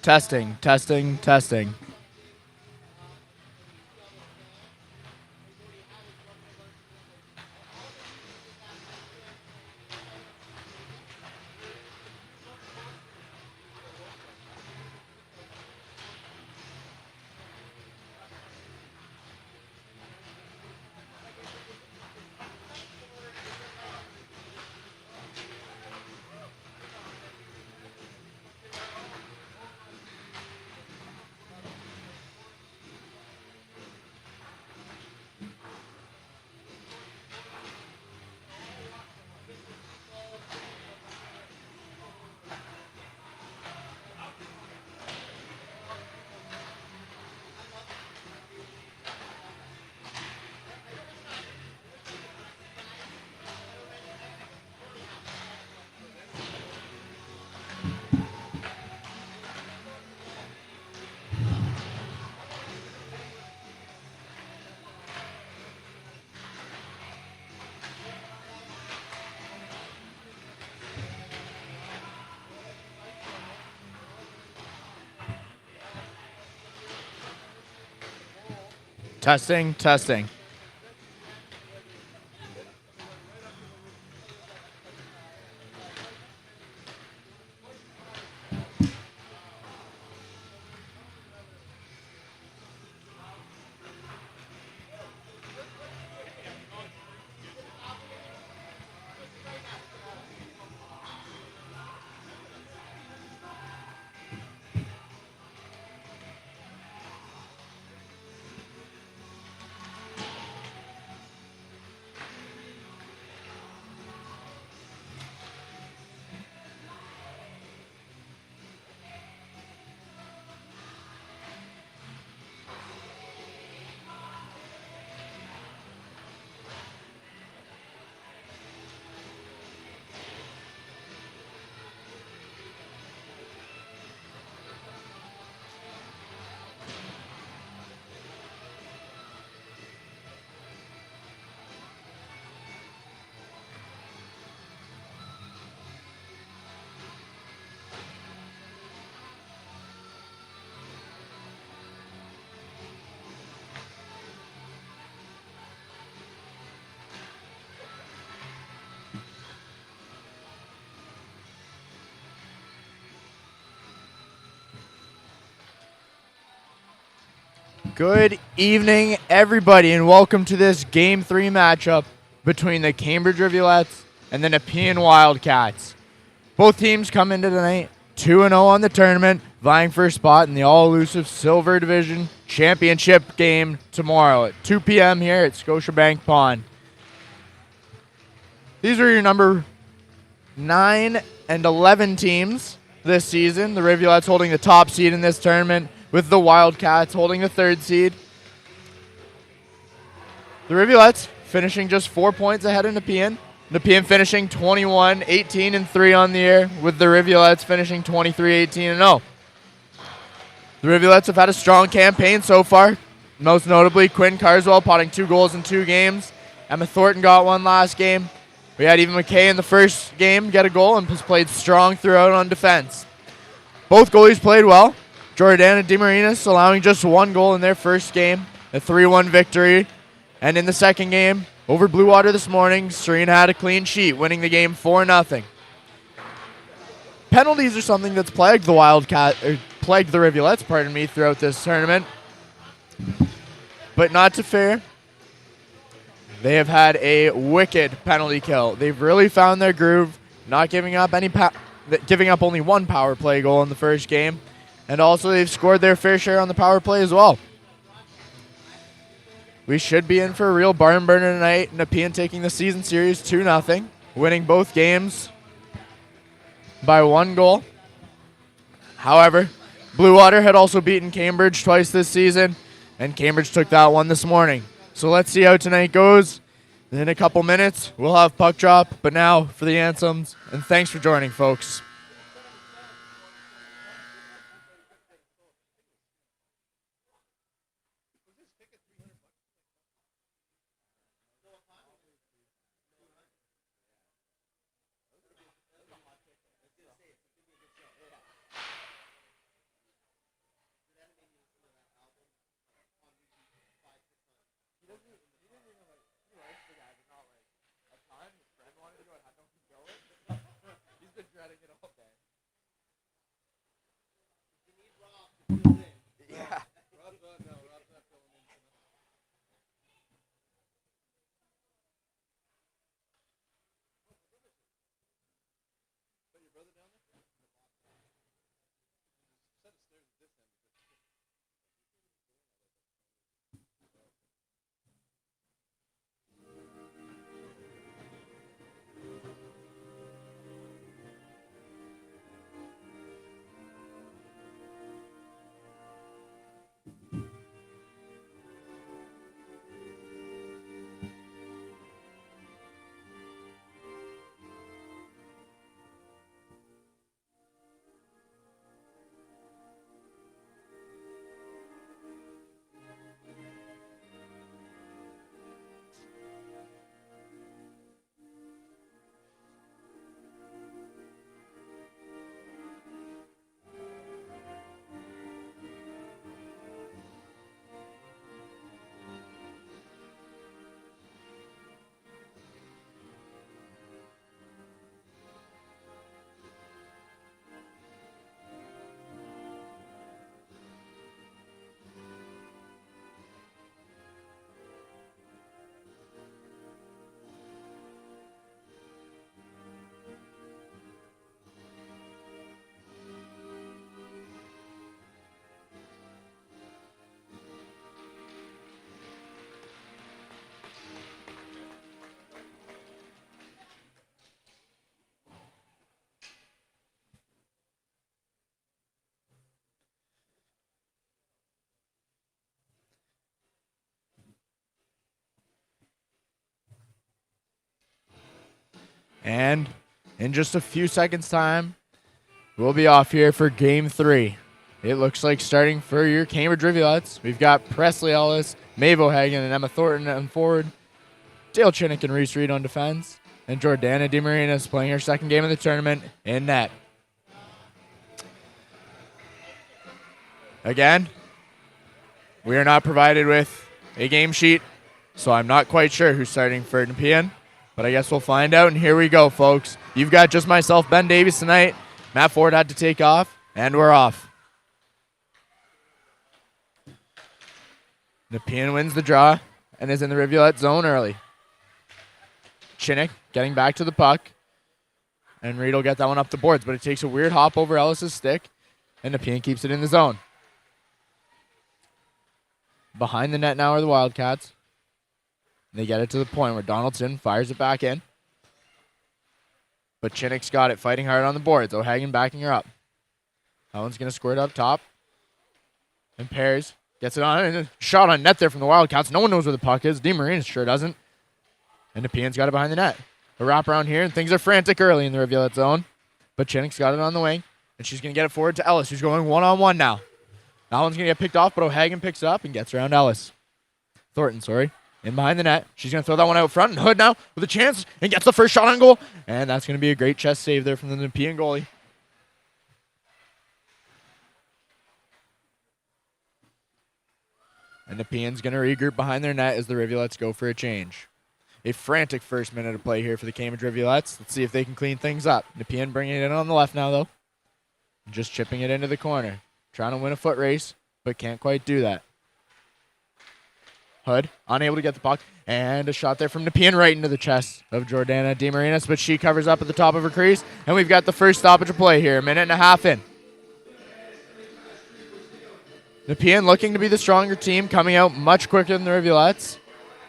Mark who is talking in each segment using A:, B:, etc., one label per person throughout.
A: Testing, testing, testing. Testing, testing. Good evening, everybody, and welcome to this Game 3 matchup between the Cambridge Rivulettes and the Nepean Wildcats. Both teams come into tonight 2-0 on the tournament, vying for a spot in the all-elusive Silver Division Championship game tomorrow at 2 p.m. here at Scotiabank Pond. These are your number 9 and 11 teams this season. The Rivulettes holding the top seed in this tournament, with the Wildcats holding the 3rd seed. The Rivulettes finishing just 4 points ahead of Nepean. Nepean finishing 21, 18, and 3 on the year, with the Rivulettes finishing 23, 18, and 0. The Rivulettes have had a strong campaign so far, most notably Quinn Carswell potting 2 goals in 2 games. Emma Thornton got 1 last game. We had Eva McKay in the first game get a goal and has played strong throughout on defense. Both goalies played well. Jordana DeMarinis allowing just 1 goal in their first game, a 3-1 victory. And in the second game, over Blue Water this morning, Serena had a clean sheet, winning the game 4-0. Penalties are something that's plagued the Rivulettes, throughout this tournament. But not to fear. They have had a wicked penalty kill. They've really found their groove, not giving up giving up only 1 power play goal in the first game. And also they've scored their fair share on the power play as well. We should be in for a real barn burner tonight. Nepean taking the season series 2-0, winning both games by 1 goal. However, Blue Water had also beaten Cambridge twice this season, and Cambridge took that one this morning. So let's see how tonight goes. In a couple minutes, we'll have puck drop, but now for the anthems, and thanks for joining, folks. And in just a few seconds' time, we'll be off here for Game 3. It looks like starting for your Cambridge Rivulettes, we've got Presley Ellis, Mavo Hagen, and Emma Thornton on forward, Dale Chinnick and Reese Reed on defense, and Jordana DeMarinis playing her second game of the tournament in net. Again, we are not provided with a game sheet, so I'm not quite sure who's starting for Nepean, but I guess we'll find out, and here we go, folks. You've got just myself, Ben Davies, tonight. Matt Ford had to take off, and we're off. Nepean wins the draw and is in the Rivulette zone early. Chinnick getting back to the puck, and Reed will get that one up the boards, but it takes a weird hop over Ellis's stick, and Nepean keeps it in the zone. Behind the net now are the Wildcats. They get it to the point where Donaldson fires it back in. But Chinnick's got it, fighting hard on the boards. O'Hagan backing her up. That one's going to squirt up top. And Pears gets it on, and a shot on net there from the Wildcats. No one knows where the puck is. DeMarinis sure doesn't. And Nepean's got it behind the net. A wrap around here, and things are frantic early in the Rivulette zone. But Chinnick's got it on the wing, and she's going to get it forward to Ellis, who's going one-on-one now. That one's going to get picked off, but O'Hagan picks it up and gets around Ellis. Thornton, in behind the net. She's going to throw that one out front, and Hood now with a chance and gets the first shot on goal. And that's going to be a great chest save there from the Nepean goalie. And Nepean's going to regroup behind their net as the Rivulettes go for a change. A frantic first minute of play here for the Cambridge Rivulettes. Let's see if they can clean things up. Nepean bringing it in on the left now, though. Just chipping it into the corner. Trying to win a foot race, but can't quite do that. Hood, unable to get the puck, and a shot there from Nepean right into the chest of Jordana DeMarinis, but she covers up at the top of her crease, and we've got the first stoppage of play here, a minute and a half in. Nepean looking to be the stronger team, coming out much quicker than the Rivulettes,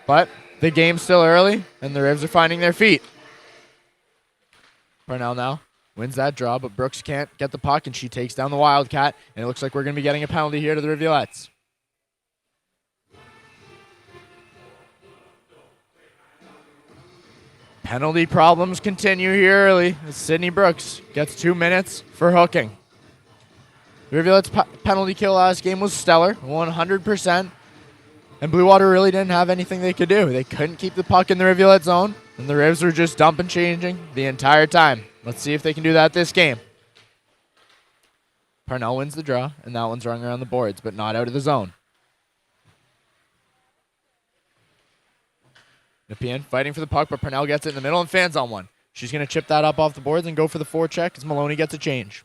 A: but the game's still early, and the Rivs are finding their feet. Parnell now wins that draw, but Brooks can't get the puck, and she takes down the Wildcat, and it looks like we're going to be getting a penalty here to the Rivulettes. Penalty problems continue here early as Sydney Brooks gets 2 minutes for hooking. The Rivulette's penalty kill last game was stellar, 100%, and Blue Water really didn't have anything they could do. They couldn't keep the puck in the Rivulette zone, and the Rivs were just dumping, changing the entire time. Let's see if they can do that this game. Parnell wins the draw, and that one's rung around the boards, but not out of the zone. Nepean fighting for the puck, but Parnell gets it in the middle and fans on one. She's going to chip that up off the boards and go for the forecheck as Maloney gets a change.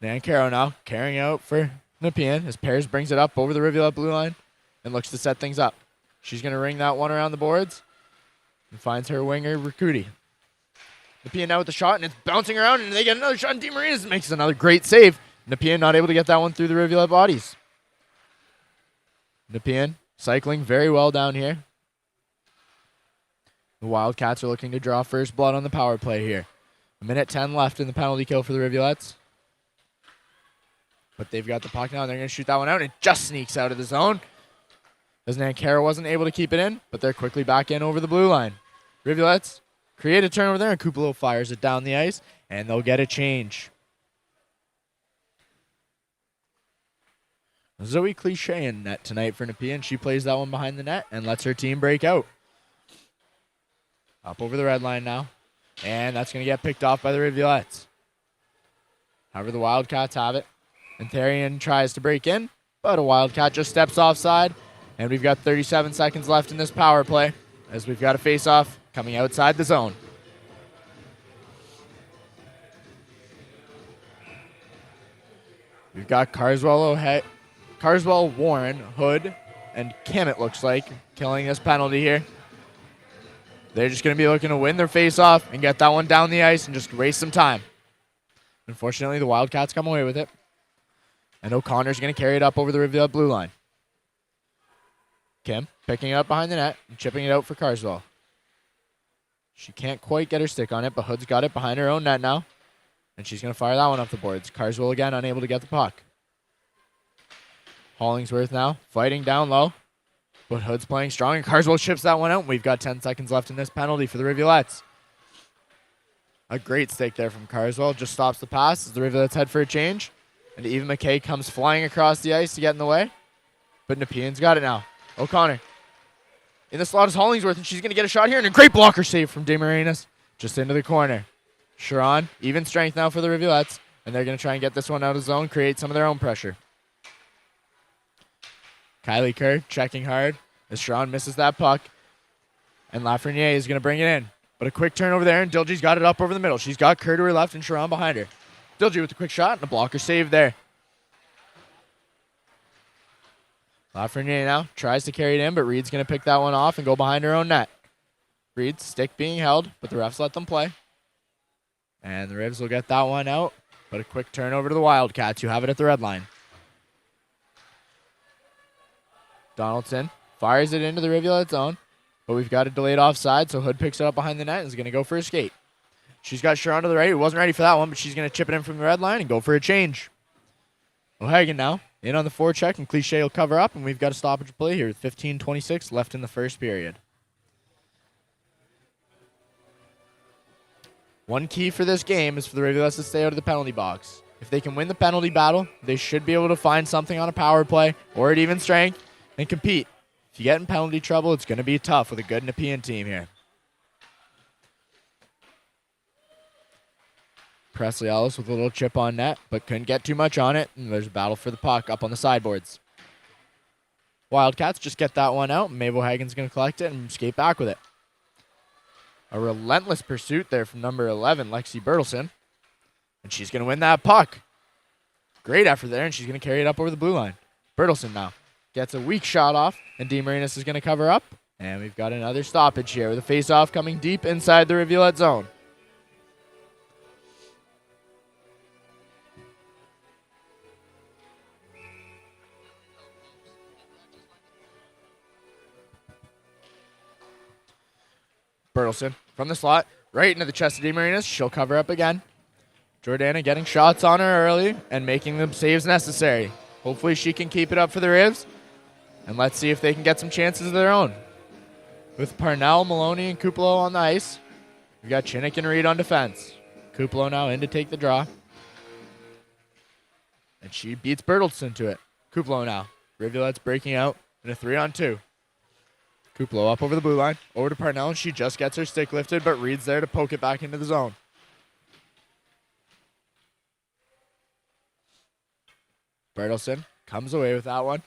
A: Dan Caro now carrying out for Nepean as Pears brings it up over the Rivulette blue line and looks to set things up. She's going to ring that one around the boards and finds her winger, Rakuti. Nepean now with the shot, and it's bouncing around, and they get another shot, and DeMarinis makes another great save. Nepean not able to get that one through the Rivulette bodies. Nepean cycling very well down here. The Wildcats are looking to draw first blood on the power play here. 1:10 left in the penalty kill for the Rivulettes. But they've got the puck now, and they're going to shoot that one out, and it just sneaks out of the zone. As Nankara wasn't able to keep it in, but they're quickly back in over the blue line. Rivulettes create a turnover there, and Kupalo fires it down the ice, and they'll get a change. Zoe Cliche in net tonight for Nepean. She plays that one behind the net and lets her team break out. Up over the red line now, and that's going to get picked off by the Rivulettes. However, the Wildcats have it, and Therian tries to break in, but a Wildcat just steps offside. And we've got 37 seconds left in this power play as we've got a face-off coming outside the zone. We've got Carswell, Warren, Hood, and Kim, it looks like, killing this penalty here. They're just going to be looking to win their face-off and get that one down the ice and just waste some time. Unfortunately, the Wildcats come away with it. And O'Connor's going to carry it up over the Rivulette blue line. Kim picking it up behind the net and chipping it out for Carswell. She can't quite get her stick on it, but Hood's got it behind her own net now. And she's going to fire that one off the boards. Carswell again unable to get the puck. Hollingsworth now fighting down low. But Hood's playing strong, and Carswell chips that one out. We've got 10 seconds left in this penalty for the Rivulettes. A great stick there from Carswell. Just stops the pass as the Rivulettes head for a change. And Eva McKay comes flying across the ice to get in the way. But Nepean's got it now. O'Connor. In the slot is Hollingsworth, and she's going to get a shot here. And a great blocker save from DeMarinis. Just into the corner. Sharon, even strength now for the Rivulettes. And they're going to try and get this one out of zone, create some of their own pressure. Kylie Kerr checking hard as Sharon misses that puck. And Lafreniere is going to bring it in. But a quick turn over there, and Dilgy's got it up over the middle. She's got Kerr to her left and Sharon behind her. Dilgy with a quick shot and a blocker save there. Lafreniere now tries to carry it in, but Reed's going to pick that one off and go behind her own net. Reed's stick being held, but the refs let them play. And the Rivs will get that one out. But a quick turn over to the Wildcats, who have it at the red line. Donaldson fires it into the Rivulet zone, but we've got a delayed offside, so Hood picks it up behind the net and is going to go for a skate. She's got Sharon to the right, who wasn't ready for that one, but she's going to chip it in from the red line and go for a change. O'Hagan now in on the forecheck, and Cliche will cover up, and we've got a stoppage play here with 15:26 left in the first period. One key for this game is for the Rivulettes to stay out of the penalty box. If they can win the penalty battle, they should be able to find something on a power play or at even strength and compete. If you get in penalty trouble, it's going to be tough with a good Nepean team here. Presley Ellis with a little chip on net, but couldn't get too much on it, and there's a battle for the puck up on the sideboards. Wildcats just get that one out, and Mabel Hagen's going to collect it and skate back with it. A relentless pursuit there from number 11, Lexi Bertelson, and she's going to win that puck. Great effort there, and she's going to carry it up over the blue line. Bertelson now gets a weak shot off, and DeMarinis is going to cover up, and we've got another stoppage here with a face-off coming deep inside the Rivulet zone. Bertelson from the slot, right into the chest of DeMarinis. She'll cover up again. Jordana getting shots on her early and making the saves necessary. Hopefully she can keep it up for the Rivs. And let's see if they can get some chances of their own. With Parnell, Maloney, and Kuplo on the ice, we've got Chinnick and Reed on defense. Kuplo now in to take the draw. And she beats Bertelson to it. Kuplo now. Rivulet's breaking out in a 3-on-2. Kuplo up over the blue line, over to Parnell, and she just gets her stick lifted, but Reed's there to poke it back into the zone. Bertelson comes away with that one.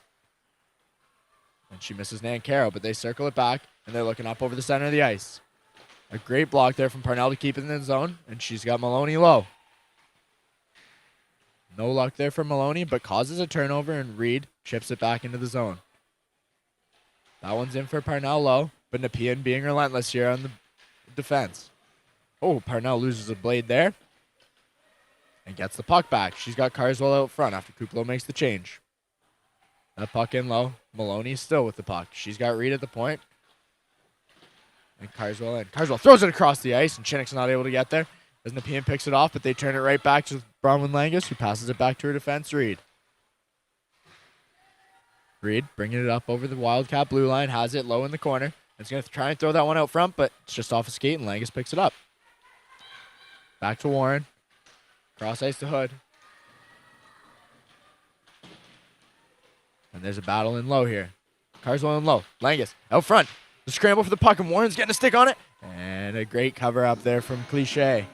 A: And she misses Nancaro, but they circle it back, and they're looking up over the center of the ice. A great block there from Parnell to keep it in the zone, and she's got Maloney low. No luck there for Maloney, but causes a turnover, and Reed chips it back into the zone. That one's in for Parnell low, but Nepean being relentless here on the defense. Oh, Parnell loses a blade there and gets the puck back. She's got Carswell out front after Kuplo makes the change. That puck in low. Maloney's still with the puck. She's got Reed at the point. And Carswell in. Carswell throws it across the ice, and Chinnick's not able to get there. As Nepean picks it off, but they turn it right back to Bronwyn Langus, who passes it back to her defense, Reed. Reed bringing it up over the Wildcat blue line, has it low in the corner. It's going to try and throw that one out front, but it's just off a skate, and Langus picks it up. Back to Warren. Cross ice to Hood. And there's a battle in low here. Carswell in low. Langus out front. The scramble for the puck, and Warren's getting a stick on it. And a great cover up there from Cliche.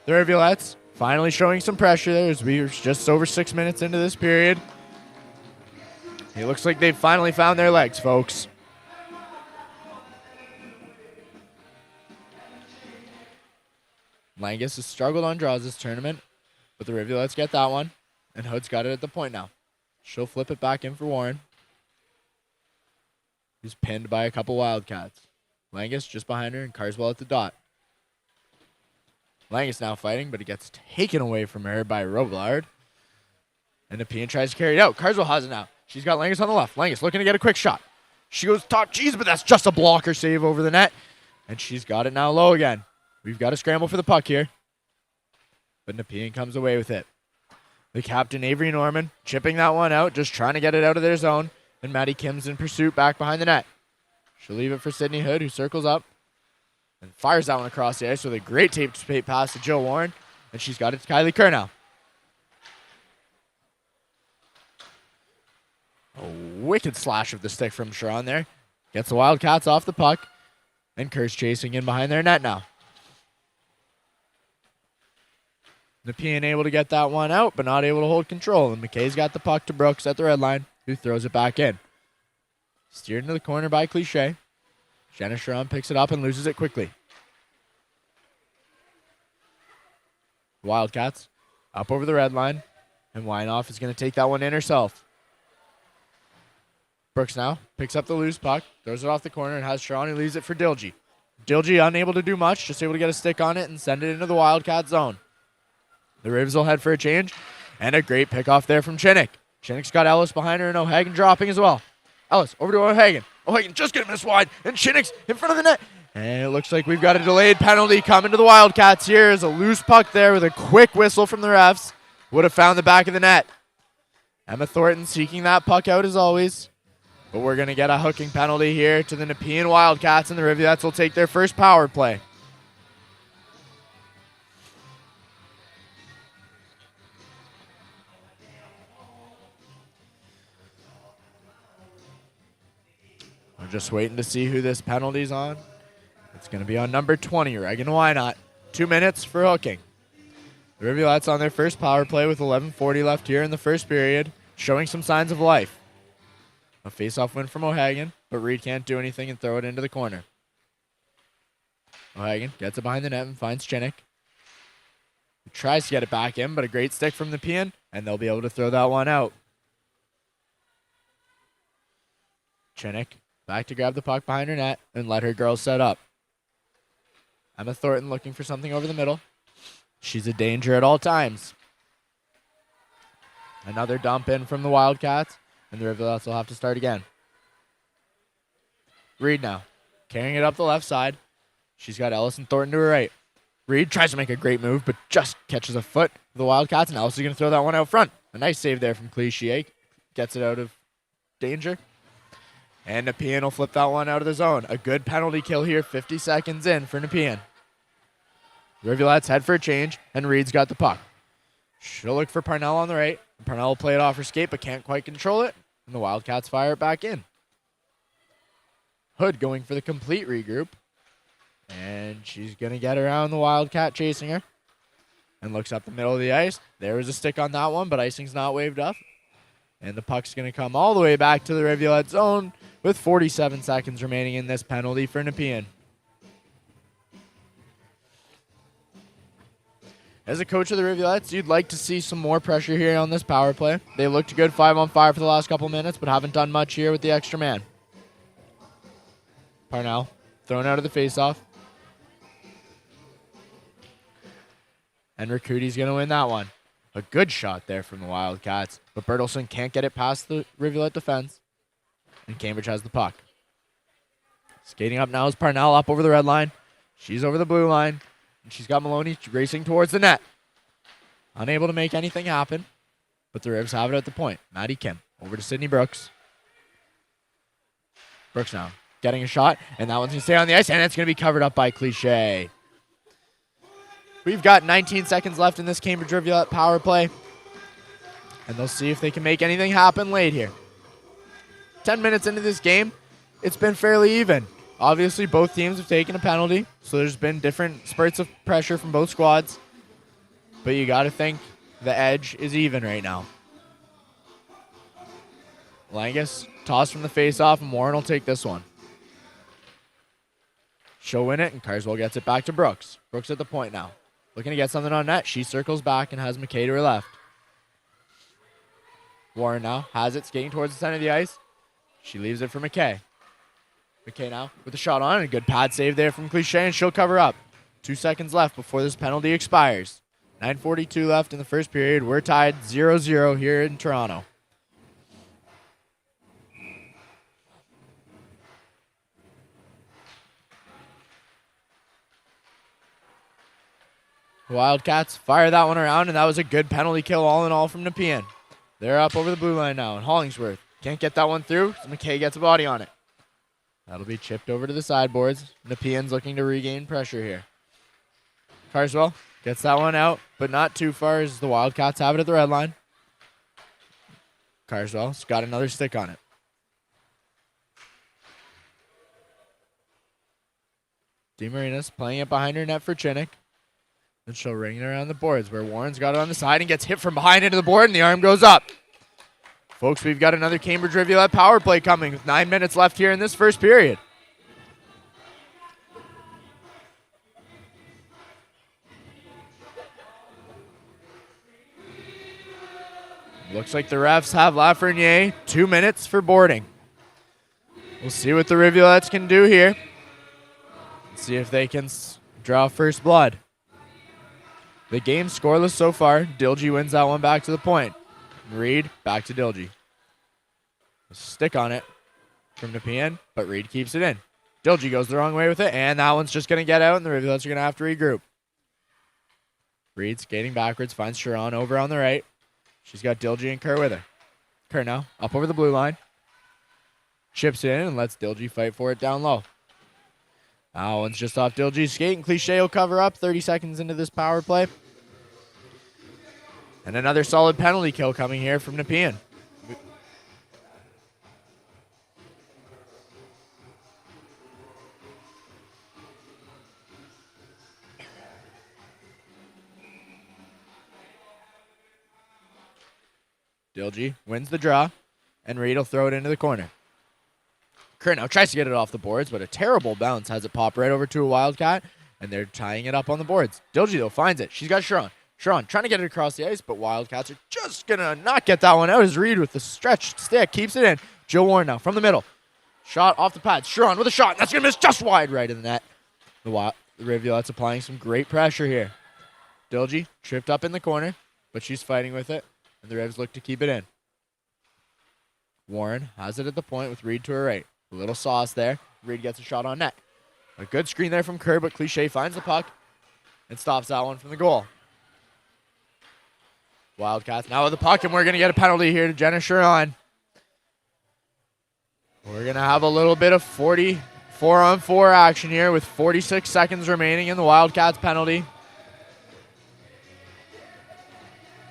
A: The Rivulettes finally showing some pressure there as we are just over 6 minutes into this period. It looks like they've finally found their legs, folks. Langus has struggled on draws this tournament, but the Rivulettes get that one, and Hood's got it at the point now. She'll flip it back in for Warren, who's pinned by a couple Wildcats. Langus just behind her, and Carswell at the dot. Langus now fighting, but it gets taken away from her by Robillard. And Nepean tries to carry it out. Carswell has it now. She's got Langus on the left. Langus looking to get a quick shot. She goes top cheese, but that's just a blocker save over the net. And she's got it now low again. We've got to scramble for the puck here. But Nepean comes away with it. The captain, Avery Norman, chipping that one out, just trying to get it out of their zone. And Maddie Kim's in pursuit back behind the net. She'll leave it for Sydney Hood, who circles up and fires that one across the ice with a great tape pass to Jill Warren. And she's got it to Kylie Kerr now. A wicked slash of the stick from Sharon there. Gets the Wildcats off the puck. And Kerr's chasing in behind their net now. Nepean able to get that one out, but not able to hold control. And McKay's got the puck to Brooks at the red line, who throws it back in. Steered into the corner by Cliche. Jenna Sharon picks it up and loses it quickly. Wildcats up over the red line, and Weinoff is going to take that one in herself. Brooks now picks up the loose puck, throws it off the corner, and has Sharon, who leaves it for Dilgy. Dilgy unable to do much, just able to get a stick on it and send it into the Wildcat zone. The Rivs will head for a change, and a great pickoff there from Chinnick. Chinnick's got Ellis behind her, and O'Hagan dropping as well. Ellis over to O'Hagan. O'Hagan just going to miss wide, and Chinnick's in front of the net. And it looks like we've got a delayed penalty coming to the Wildcats here. As a loose puck there with a quick whistle from the refs. Would have found the back of the net. Emma Thornton seeking that puck out as always. But we're going to get a hooking penalty here to the Nepean Wildcats, and the Rivulettes will take their first power play. We're just waiting to see who this penalty's on. It's going to be on number 20, Reagan Wynot. 2 minutes for hooking. The Rivulettes on their first power play with 11:40 left here in the first period, showing some signs of life. A face-off win from O'Hagan, but Reed can't do anything and throw it into the corner. O'Hagan gets it behind the net and finds Chinnick. He tries to get it back in, but a great stick from Nepean, and they'll be able to throw that one out. Chinnick back to grab the puck behind her net and let her girls set up. Emma Thornton looking for something over the middle. She's a danger at all times. Another dump in from the Wildcats, and the Rivulettes will have to start again. Reed now, carrying it up the left side. She's got Ellis and Thornton to her right. Reed tries to make a great move, but just catches a foot of the Wildcats, and Ellis is going to throw that one out front. A nice save there from Cliche. Gets it out of danger. And Nepean will flip that one out of the zone. A good penalty kill here, 50 seconds in for Nepean. Rivulettes head for a change, and Reed's got the puck. She'll look for Parnell on the right. Parnell will play it off her skate, but can't quite control it. And the Wildcats fire it back in. Hood going for the complete regroup. And she's going to get around the Wildcat chasing her. And looks up the middle of the ice. There was a stick on that one, but icing's not waved up. And the puck's going to come all the way back to the Rivulet zone with 47 seconds remaining in this penalty for Nepean. As a coach of the Rivulettes, you'd like to see some more pressure here on this power play. They looked good 5-on-5 for the last couple minutes, but haven't done much here with the extra man. Parnell thrown out of the faceoff. And Riccudi's going to win that one. A good shot there from the Wildcats, but Bertelson can't get it past the Rivulet defense. And Cambridge has the puck. Skating up now is Parnell up over the red line. She's over the blue line. And she's got Maloney racing towards the net. Unable to make anything happen, but the Rivs have it at the point. Maddie Kim over to Sydney Brooks. Brooks now getting a shot, and that one's going to stay on the ice, and it's going to be covered up by Cliche. We've got 19 seconds left in this Cambridge Rivulet power play, and they'll see if they can make anything happen late here. 10 minutes into this game, it's been fairly even. Obviously, both teams have taken a penalty, so there's been different spurts of pressure from both squads. But you got to think the edge is even right now. Langus, toss from the faceoff, and Warren will take this one. She'll win it, and Carswell gets it back to Brooks. Brooks at the point now. Looking to get something on net. She circles back and has McKay to her left. Warren now has it, skating towards the center of the ice. She leaves it for McKay. McKay now with a shot on, and a good pad save there from Cliche, and she'll cover up. 2 seconds left before this penalty expires. 9:42 left in the first period. We're tied 0-0 here in Toronto. Wildcats fire that one around, and that was a good penalty kill all in all from Nepean. They're up over the blue line now, and Hollingsworth Can't get that one through. So McKay gets a body on it. That'll be chipped over to the sideboards. Nepean's looking to regain pressure here. Carswell gets that one out, but not too far as the Wildcats have it at the red line. Carswell's got another stick on it. DeMarinis playing it behind her net for Chinnick. And she'll ring it around the boards where Warren's got it on the side and gets hit from behind into the board, and the arm goes up. Folks, we've got another Cambridge Rivulet power play coming with 9 minutes left here in this first period. Looks like the refs have Lafreniere 2 minutes for boarding. We'll see what the Rivulettes can do here. See if they can draw first blood. The game's scoreless so far. Dilgy wins that one back to the point. Reed back to Dilgy. A stick on it from Nepean, but Reed keeps it in. Dilgy goes the wrong way with it, and that one's just going to get out, and the Rivulettes are going to have to regroup. Reed skating backwards, finds Sharon over on the right. She's got Dilgy and Kerr with her. Kerr now up over the blue line. Chips it in and lets Dilgy fight for it down low. That one's just off Dilgy's skate, and Cliche will cover up 30 seconds into this power play. And another solid penalty kill coming here from Nepean. Dilgy wins the draw, and Reed will throw it into the corner. Kerr now tries to get it off the boards, but a terrible bounce has it pop right over to a Wildcat, and they're tying it up on the boards. Dilgy, though, finds it. She's got Sharon. Sharon trying to get it across the ice, but Wildcats are just going to not get that one out as Reed with the stretched stick keeps it in. Jill Warren now from the middle. Shot off the pads. Sharon with a shot, and that's going to miss just wide right in the net. The Rivulettes applying some great pressure here. Dilgy tripped up in the corner, but she's fighting with it, and the Revs look to keep it in. Warren has it at the point with Reed to her right. A little sauce there. Reed gets a shot on net. A good screen there from Kerr, but Cliche finds the puck and stops that one from the goal. Wildcats now with the puck, and we're going to get a penalty here to Jenna Sharon. We're going to have a little bit of 4-on-4 action here with 46 seconds remaining in the Wildcats penalty.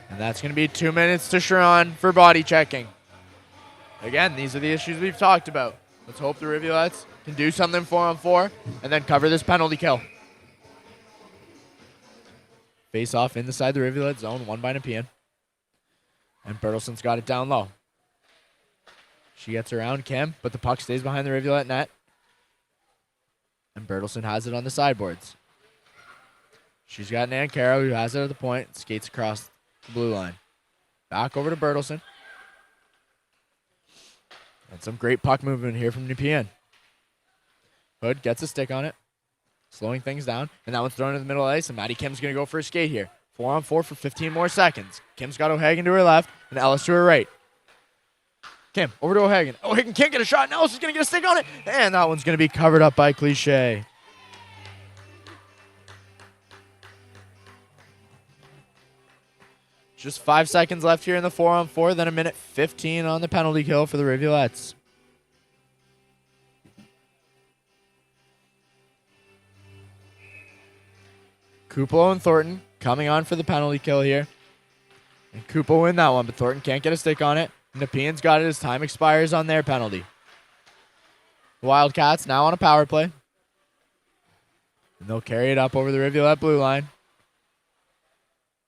A: And that's going to be 2 minutes to Sharon for body checking. Again, these are the issues we've talked about. Let's hope the Rivulettes can do something 4-on-4 and then cover this penalty kill. Face off inside the Rivulet zone, won by Nepean. And Bertelson's got it down low. She gets around Kim, but the puck stays behind the Rivulet net. And Bertelson has it on the sideboards. She's got Nan Caro, who has it at the point, skates across the blue line. Back over to Bertelson. And some great puck movement here from Nepean. Hood gets a stick on it, slowing things down, and that one's thrown in the middle of the ice, and Maddie Kim's going to go for a skate here. 4-on-4 for 15 more seconds. Kim's got O'Hagan to her left, and Ellis to her right. Kim, over to O'Hagan. O'Hagan can't get a shot, and Ellis is going to get a stick on it, and that one's going to be covered up by Cliche. Just 5 seconds left here in the 4-on-4, then a minute 15 on the penalty kill for the Rivulettes. Kuplo and Thornton coming on for the penalty kill here. And Kuplo win that one, but Thornton can't get a stick on it. Nepean's got it as time expires on their penalty. The Wildcats now on a power play. And they'll carry it up over the Rivulet blue line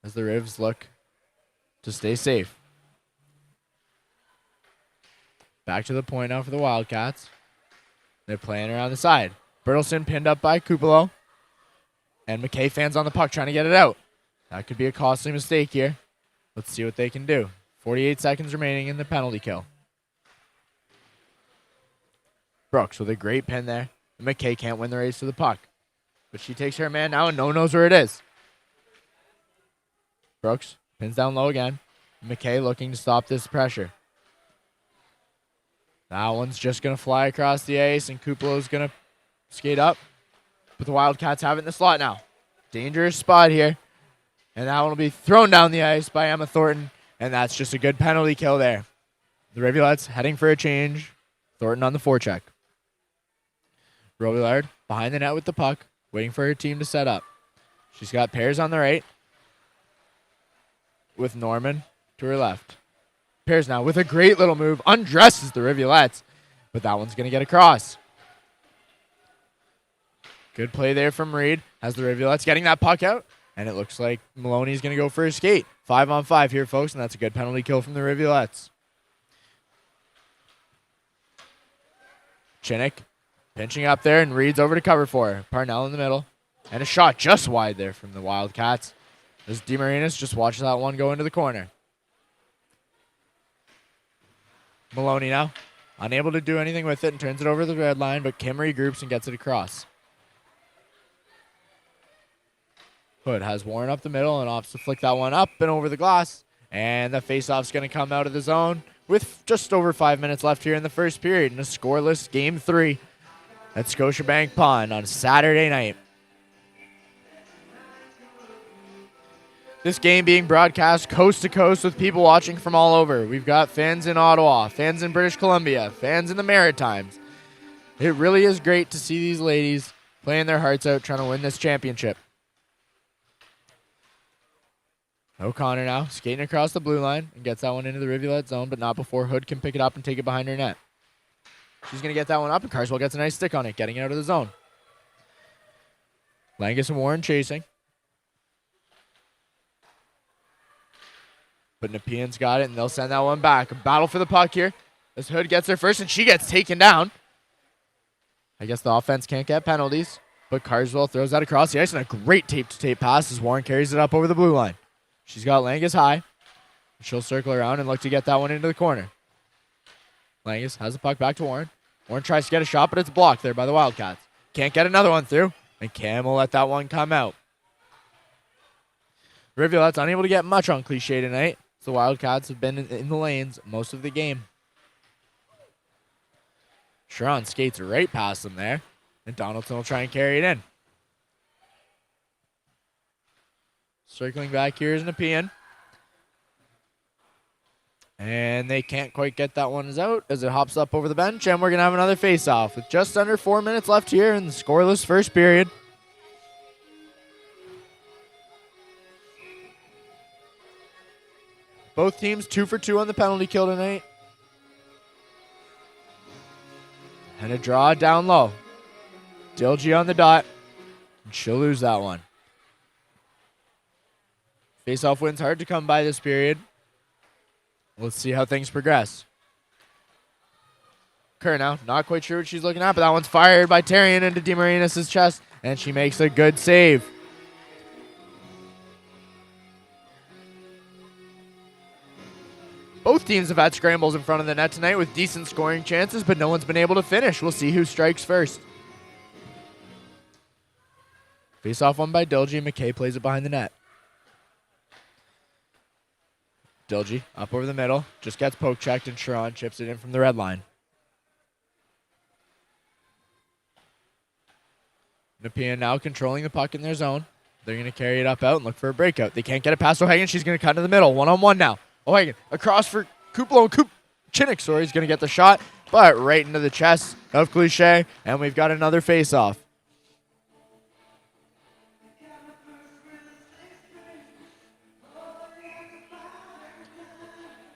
A: as the Rivs look to stay safe. Back to the point now for the Wildcats. They're playing around the side. Bertelson pinned up by Kupalo. And McKay fans on the puck trying to get it out. That could be a costly mistake here. Let's see what they can do. 48 seconds remaining in the penalty kill. Brooks with a great pin there. And McKay can't win the race to the puck. But she takes her man now and no one knows where it is. Brooks pins down low again. McKay looking to stop this pressure. That one's just going to fly across the ice, and Kupalo's going to skate up. But the Wildcats have it in the slot now. Dangerous spot here. And that one will be thrown down the ice by Emma Thornton, and that's just a good penalty kill there. The Rivulettes heading for a change. Thornton on the forecheck. Robillard behind the net with the puck, waiting for her team to set up. She's got Pears on the right with Norman to her left. Pears now with a great little move, undresses the Rivulettes, but that one's going to get across. Good play there from Reed. Has the Rivulettes getting that puck out, and it looks like Maloney's going to go for a skate. 5-on-5 here, folks, and that's a good penalty kill from the Rivulettes. Chinnick pinching up there, and Reed's over to cover for her. Parnell in the middle, and a shot just wide there from the Wildcats. As DeMarinis just watches that one go into the corner. Maloney now, unable to do anything with it and turns it over the red line, but Kim regroups and gets it across. Hood has Warren up the middle and opts to flick that one up and over the glass. And the faceoff's going to come out of the zone with just over 5 minutes left here in the first period in a scoreless Game 3 at Scotiabank Pond on Saturday night. This game being broadcast coast to coast with people watching from all over. We've got fans in Ottawa, fans in British Columbia, fans in the Maritimes. It really is great to see these ladies playing their hearts out trying to win this championship. O'Connor now skating across the blue line and gets that one into the Rivulette zone, but not before Hood can pick it up and take it behind her net. She's going to get that one up, and Carswell gets a nice stick on it, getting it out of the zone. Langus and Warren chasing. But Nepean's got it, and they'll send that one back. A battle for the puck here as Hood gets there first, and she gets taken down. I guess the offense can't get penalties, but Carswell throws that across the ice, and a great tape-to-tape pass as Warren carries it up over the blue line. She's got Langus high. She'll circle around and look to get that one into the corner. Langus has the puck back to Warren. Warren tries to get a shot, but it's blocked there by the Wildcats. Can't get another one through, and Cam will let that one come out. Rivulette's unable to get much on Cliche tonight. The Wildcats have been in the lanes most of the game. Sharon skates right past them there, and Donaldson will try and carry it in. Circling back here is Nepean. And they can't quite get that one out as it hops up over the bench, and we're going to have another face-off with just under 4 minutes left here in the scoreless first period. Both teams 2 for 2 on the penalty kill tonight. And a draw down low. Dilgy on the dot. And she'll lose that one. Face-off win's hard to come by this period. Let's see how things progress. Kerr now, not quite sure what she's looking at, but that one's fired by Tarian into DeMarinis' chest, and she makes a good save. Both teams have had scrambles in front of the net tonight with decent scoring chances, but no one's been able to finish. We'll see who strikes first. Face-off one by Dilgy. McKay plays it behind the net. Dilgy up over the middle. Just gets poke-checked, and Sharon chips it in from the red line. Nepean now controlling the puck in their zone. They're going to carry it up out and look for a breakout. They can't get it past O'Hagan. She's going to cut to the middle. One-on-one now. O'Hagan across for Kuplo. Chinnick, sorry, he's going to get the shot, but right into the chest of Cliche, and we've got another face-off.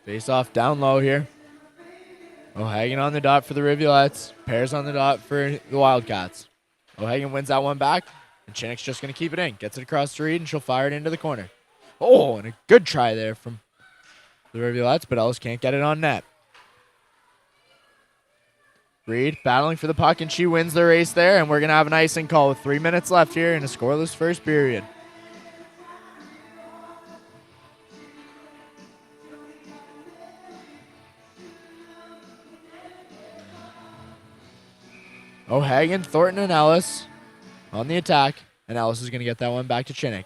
A: Face-off down low here. O'Hagan on the dot for the Rivulettes. Pears on the dot for the Wildcats. O'Hagan wins that one back, and Chinnick's just going to keep it in. Gets it across to Reed, and she'll fire it into the corner. Oh, and a good try there from the Rivulettes, but Ellis can't get it on net. Reed battling for the puck, and she wins the race there, and we're going to have an icing call with 3 minutes left here in a scoreless first period. O'Hagan, Thornton, and Ellis on the attack, and Ellis is going to get that one back to Chinnick.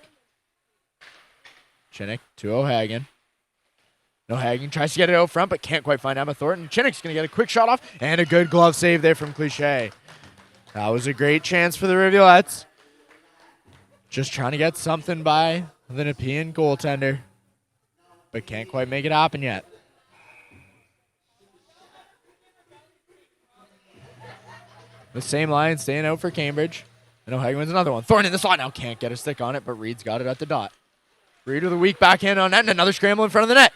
A: Chinnick to O'Hagan. O'Hagan tries to get it out front, but can't quite find Emma Thornton. Chinnick's going to get a quick shot off, and a good glove save there from Cliche. That was a great chance for the Rivulettes. Just trying to get something by the Nepean goaltender, but can't quite make it happen yet. The same line staying out for Cambridge. And O'Hagan wins another one. Thorne in the slot now. Can't get a stick on it, but Reed's got it at the dot. Reed with a weak backhand on net and another scramble in front of the net.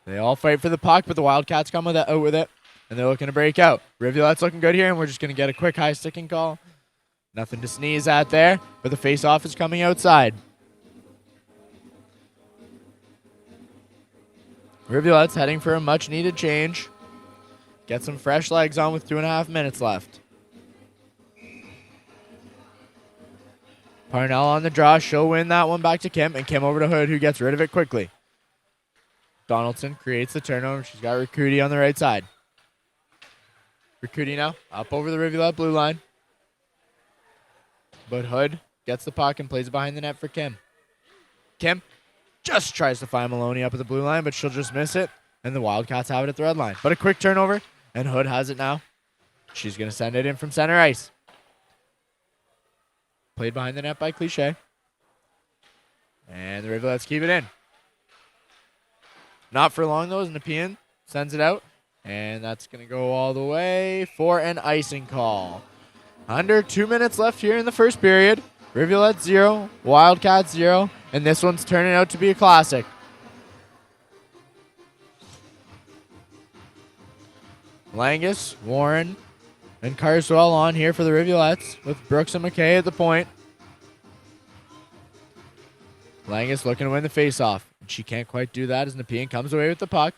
A: They all fight for the puck, but the Wildcats come out with it, and they're looking to break out. Rivulette's looking good here, and we're just going to get a quick high sticking call. Nothing to sneeze at there, but the face-off is coming outside. Rivulette's heading for a much-needed change. Get some fresh legs on with 2.5 minutes left. Parnell on the draw. She'll win that one back to Kim, and Kim over to Hood, who gets rid of it quickly. Donaldson creates the turnover. She's got Riccuti on the right side. Riccuti now up over the Rivulette blue line. But Hood gets the puck and plays it behind the net for Kim. Kim just tries to find Maloney up at the blue line, but she'll just miss it, and the Wildcats have it at the red line. But a quick turnover, and Hood has it now. She's going to send it in from center ice. Played behind the net by Cliche. And the Rivulettes keep it in. Not for long, though, as Nepean sends it out. And that's going to go all the way for an icing call. Under 2 minutes left here in the first period. Rivulettes 0, Wildcats 0, and this one's turning out to be a classic. Langus, Warren, and Carswell on here for the Rivulettes with Brooks and McKay at the point. Langus looking to win the faceoff. And she can't quite do that as Nepean comes away with the puck.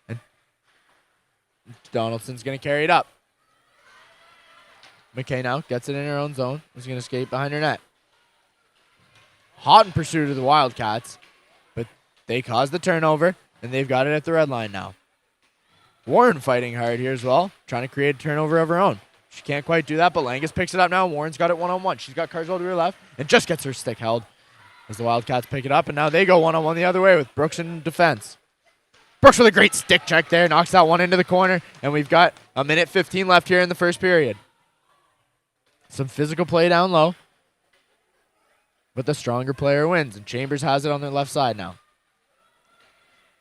A: And Donaldson's going to carry it up. McKay now gets it in her own zone. Is going to skate behind her net. Hot in pursuit of the Wildcats, but they caused the turnover, and they've got it at the red line now. Warren fighting hard here as well, trying to create a turnover of her own. She can't quite do that, but Langus picks it up now. Warren's got it one-on-one. She's got Carswell to her left and just gets her stick held as the Wildcats pick it up, and now they go one-on-one the other way with Brooks in defense. Brooks with a great stick check there, knocks that one into the corner, and we've got a minute 15 left here in the first period. Some physical play down low, but the stronger player wins, and Chambers has it on their left side now.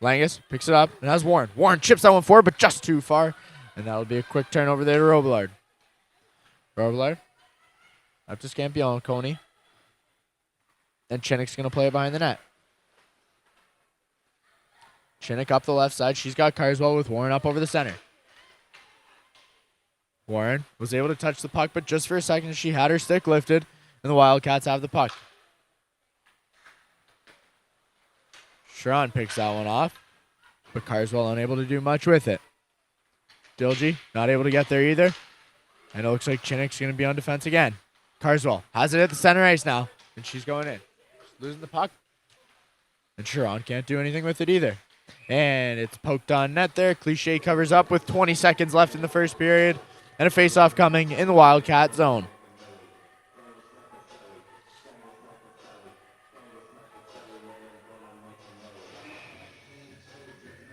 A: Langus picks it up and has Warren. Warren chips that one forward, but just too far, and that'll be a quick turnover there to Robillard. Robillard up to Scampione, Coney. And Chinnick's going to play it behind the net. Chinnick up the left side. She's got Carswell with Warren up over the center. Warren was able to touch the puck, but just for a second she had her stick lifted, and the Wildcats have the puck. Sharon picks that one off, but Carswell unable to do much with it. Dilgy not able to get there either, and it looks like Chinnick's going to be on defense again. Carswell has it at the center ice now, and she's going in. She's losing the puck, and Sharon can't do anything with it either. And it's poked on net there. Cliche covers up with 20 seconds left in the first period, and a faceoff coming in the Wildcat zone.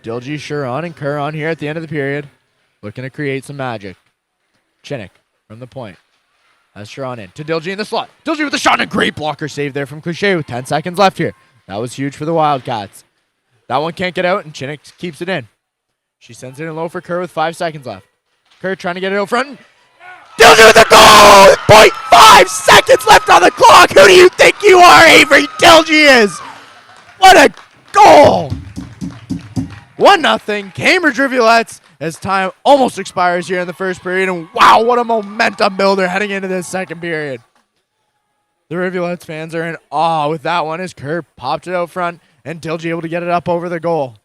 A: Dilgy, Sharon, and Kerr on here at the end of the period, looking to create some magic. Chinnick from the point. Has Sharon in to Dilgy in the slot. Dilgy with the shot and a great blocker save there from Cliche with 10 seconds left here. That was huge for the Wildcats. That one can't get out, and Chinnick keeps it in. She sends it in low for Kerr with 5 seconds left. Kerr trying to get it out front. Dilgy with the goal! 0.5 seconds left on the clock. Who do you think you are, Avery Dilgy is? What a goal! 1-0, Cambridge Rivulettes, as time almost expires here in the first period. And wow, what a momentum builder heading into this second period. The Rivulettes fans are in awe with that one as Kerr popped it out front and Dilgy able to get it up over the goal.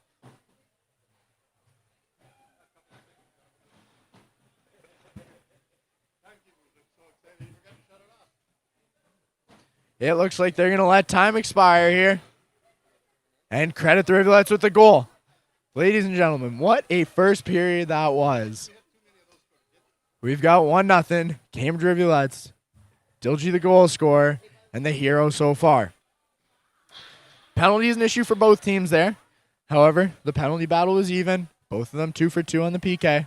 A: It looks like they're going to let time expire here and credit the Rivulettes with the goal. Ladies and gentlemen, what a first period that was. We've got 1-0, Cambridge Rivulettes. Dilgy the goal scorer and the hero so far. Penalty is an issue for both teams there. However, the penalty battle was even. Both of them 2 for 2 on the PK.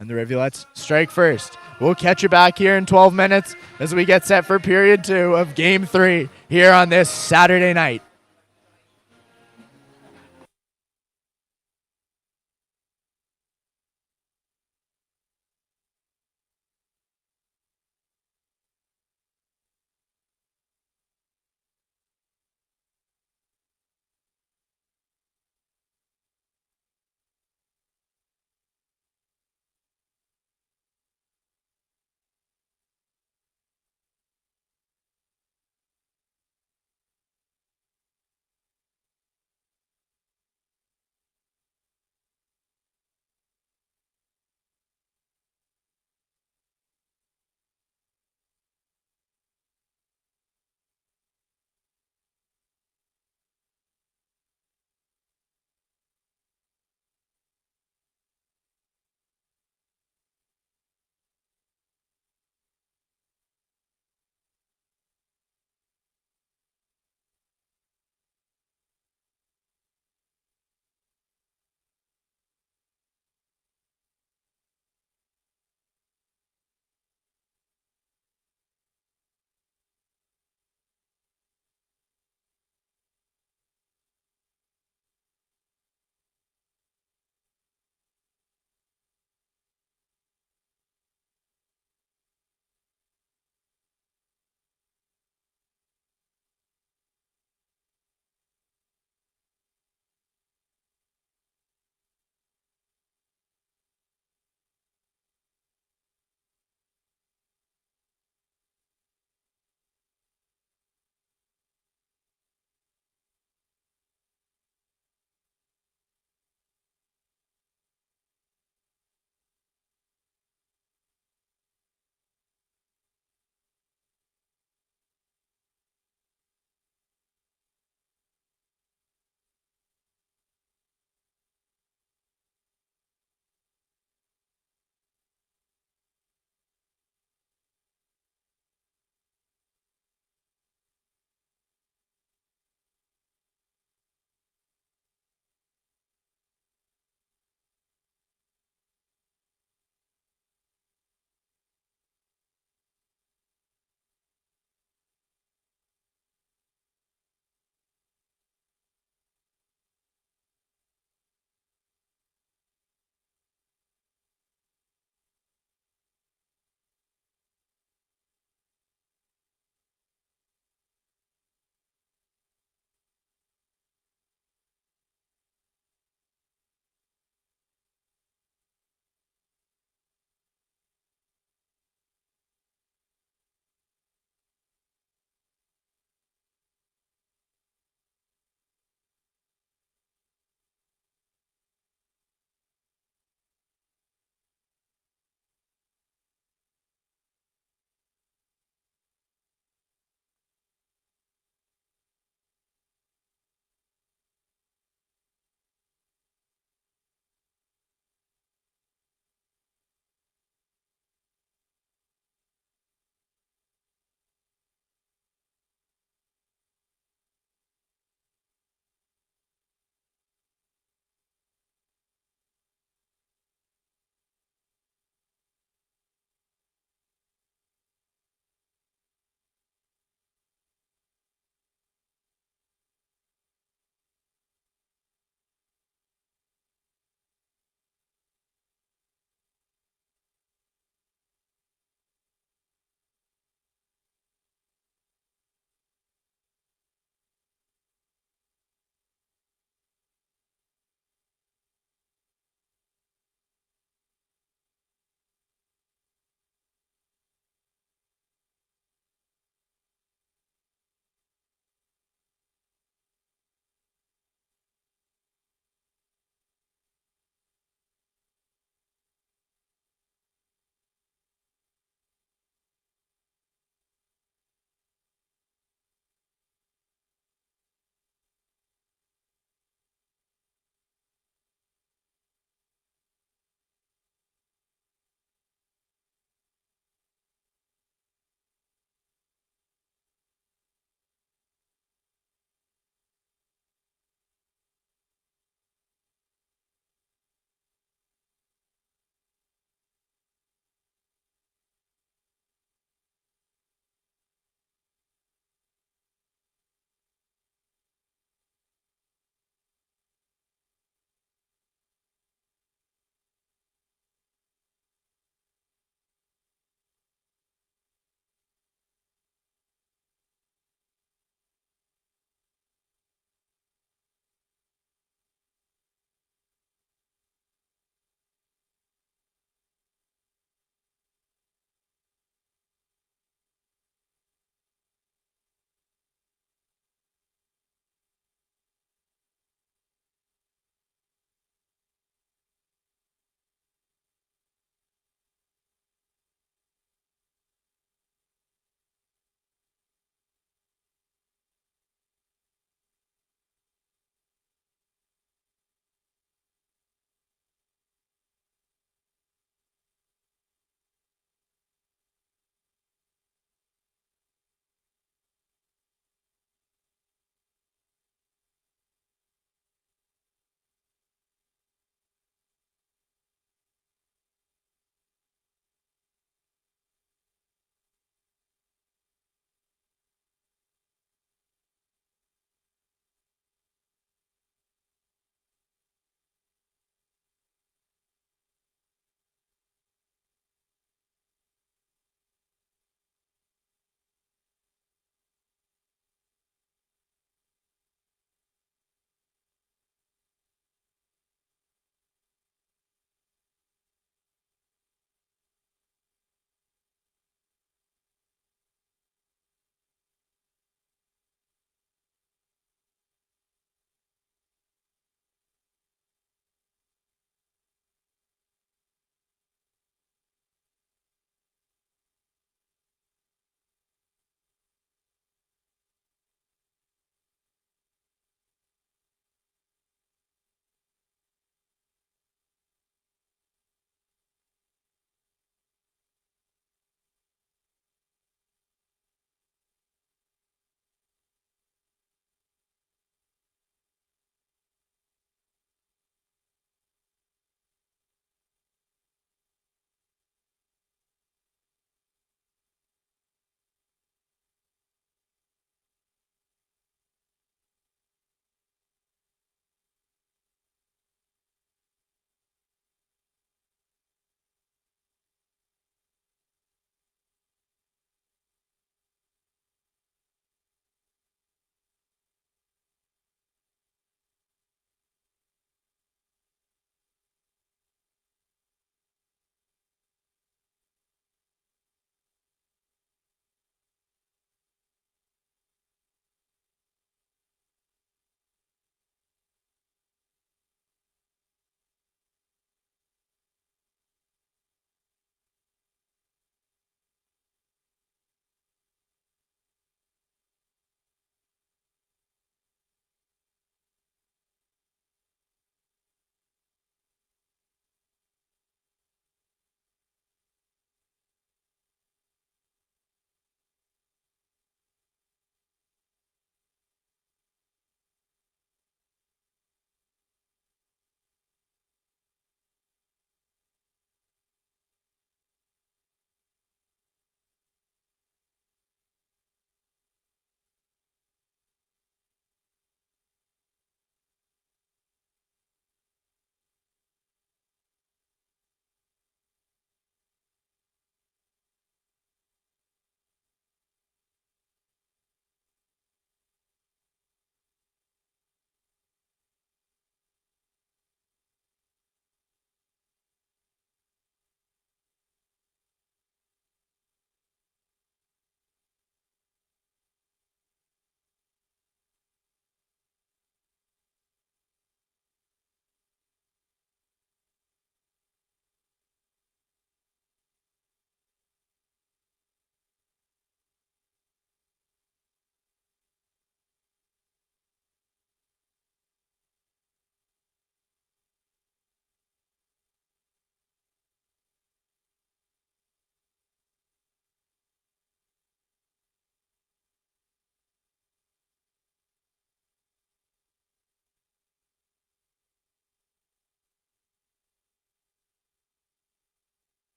A: And the Rivulettes strike first. We'll catch you back here in 12 minutes as we get set for period 2 of Game 3 here on this Saturday night.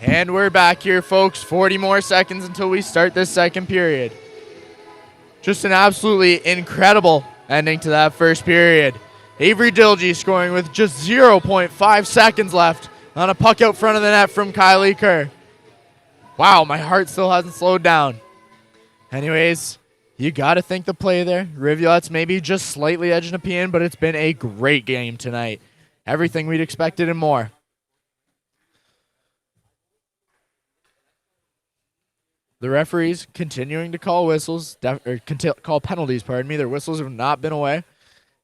A: And we're back here, folks. 40 more seconds until we start this second period. Just an absolutely incredible ending to that first period. Avery Dilgey scoring with just 0.5 seconds left on a puck out front of the net from Kylie Kerr. Wow, my heart still hasn't slowed down. Anyways, you got to think the play there. Rivulettes maybe just slightly edging Nepean, but it's been a great game tonight. Everything we'd expected and more. The referees continuing to call whistles, call penalties, pardon me. Their whistles have not been away.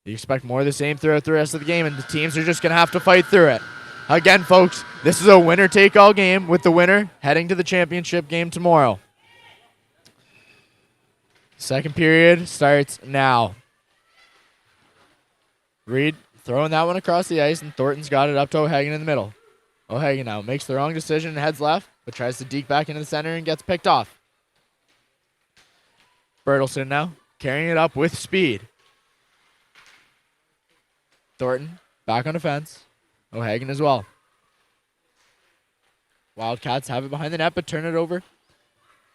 A: You expect more of the same throughout the rest of the game, and the teams are just going to have to fight through it. Again, folks, this is a winner-take-all game with the winner heading to the championship game tomorrow. Second period starts now. Reed throwing that one across the ice, and Thornton's got it up to O'Hagan in the middle. O'Hagan now makes the wrong decision and heads left, but tries to deke back into the center and gets picked off. Bertelson now carrying it up with speed. Thornton back on defense. O'Hagan as well. Wildcats have it behind the net, but turn it over.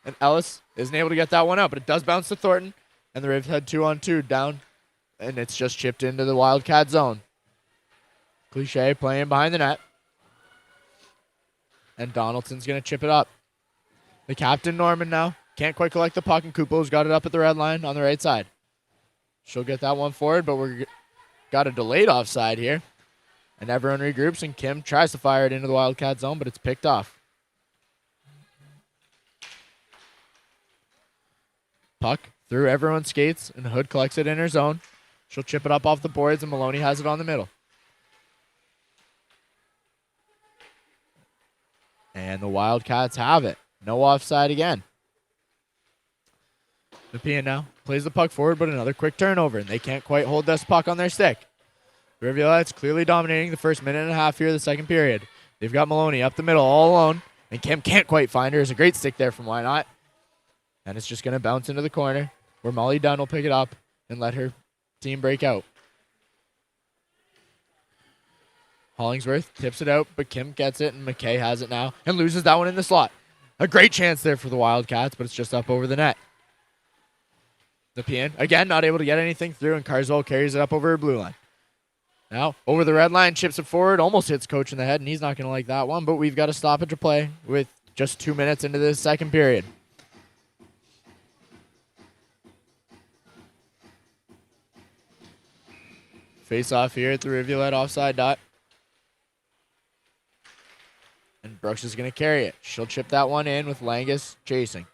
A: And Ellis isn't able to get that one out, but it does bounce to Thornton. And the Rivs head 2-on-2 down. And it's just chipped into the Wildcat zone. Cliche playing behind the net. And Donaldson's going to chip it up. The captain, Norman, now can't quite collect the puck, and Kupo's got it up at the red line on the right side. She'll get that one forward, but we're got a delayed offside here. And everyone regroups, and Kim tries to fire it into the Wildcat zone, but it's picked off. Puck through everyone's skates, and Hood collects it in her zone. She'll chip it up off the boards, and Maloney has it on the middle. And the Wildcats have it. No offside again. Nepean now plays the puck forward, but another quick turnover, and they can't quite hold this puck on their stick. Rivulettes clearly dominating the first minute and a half here of the second period. They've got Maloney up the middle all alone, and Kim can't quite find her. There's a great stick there from Why Not. And it's just going to bounce into the corner where Molly Dunn will pick it up and let her team break out. Hollingsworth tips it out, but Kim gets it, and McKay has it now and loses that one in the slot. A great chance there for the Wildcats, but it's just up over the net. Nepean, again, not able to get anything through, and Carswell carries it up over her blue line. Now, over the red line, chips it forward, almost hits Coach in the head, and he's not going to like that one, but we've got a stoppage of play with just 2 minutes into this second period. Face off here at the Rivulet offside dot. And Brooks is going to carry it. She'll chip that one in with Langus chasing.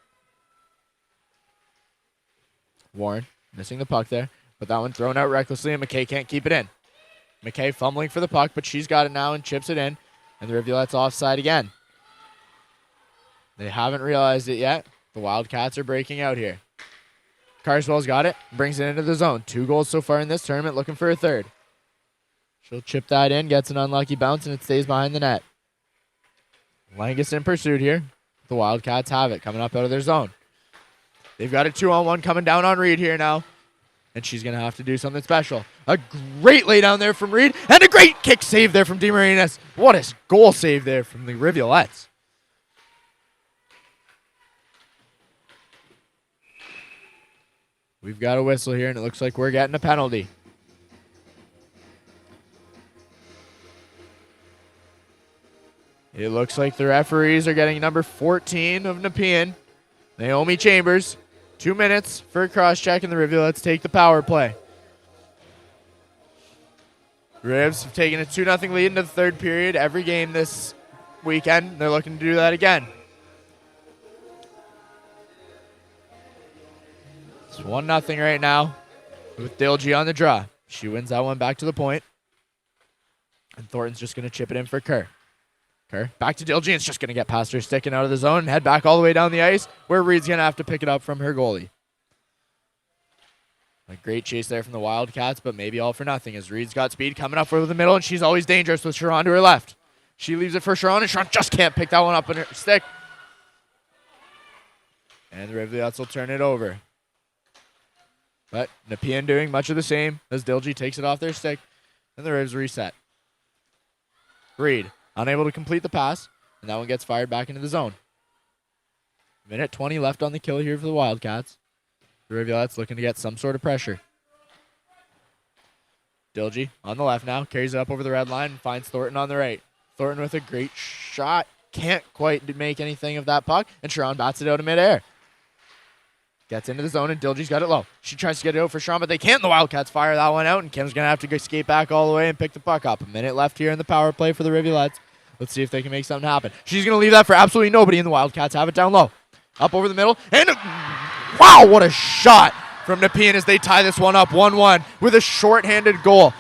A: Warren missing the puck there, but that one thrown out recklessly, and McKay can't keep it in. McKay fumbling for the puck, but she's got it now and chips it in, and the Rivulet's offside again. They haven't realized it yet. The Wildcats are breaking out here. Carswell's got it, brings it into the zone. 2 goals so far in this tournament, looking for a third. She'll chip that in, gets an unlucky bounce, and it stays behind the net. Langus in pursuit here. The Wildcats have it, coming up out of their zone. They've got a 2-on-1 coming down on Reed here now. And she's going to have to do something special. A great lay down there from Reed. And a great kick save there from DeMarinis. What a goal save there from the Rivulettes. We've got a whistle here, and it looks like we're getting a penalty. It looks like the referees are getting number 14 of Nepean, Naomi Chambers. 2 minutes for a cross-check, and the Rivulettes take the power play. Rivs have taken a 2-0 lead into the third period every game this weekend. They're looking to do that again. It's 1-0 right now with Dilgey on the draw. She wins that one back to the point. And Thornton's just going to chip it in for Kerr. Kerr back to Dilgey. It's just going to get past her stick and out of the zone and head back all the way down the ice where Reed's going to have to pick it up from her goalie. A great chase there from the Wildcats, but maybe all for nothing as Reed's got speed coming up over the middle, and she's always dangerous with Sharon to her left. She leaves it for Sharon, and Sharon just can't pick that one up on her stick. And the Rivulettes will turn it over. But Nepean doing much of the same as Dilgey takes it off their stick, and the Rivs reset. Reed unable to complete the pass, And that one gets fired back into the zone. Minute 20 left on the kill here for the Wildcats. The Rivulettes looking to get some sort of pressure. Dilgy on the left now. Carries it up over the red line and finds Thornton on the right. Thornton with a great shot. Can't quite make anything of that puck. And Sharon bats it out of midair. Gets into the zone and Dilgy's got it low. She tries to get it out for Sharon, but they can't. The Wildcats fire that one out, and Kim's going to have to go skate back all the way and pick the puck up. A minute left here in the power play for the Rivulettes. Let's see if they can make something happen. She's going to leave that for absolutely nobody, and the Wildcats have it down low. Up over the middle, and wow, what a shot from Nepean as they tie this one up 1-1 with a shorthanded goal.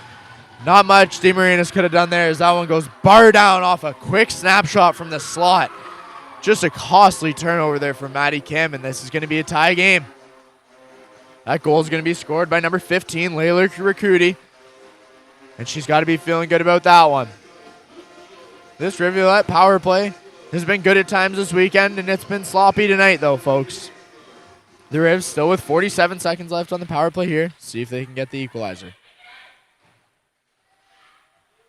A: Not much DeMarinis could have done there as that one goes bar down off a quick snapshot from the slot. Just a costly turnover there from Maddie Kim, and this is going to be a tie game. That goal is going to be scored by number 15, Layla Rakudi, and she's got to be feeling good about that one. This Rivulette power play has been good at times this weekend, and it's been sloppy tonight, though, folks. The Rivs still with 47 seconds left on the power play here. See if they can get the equalizer.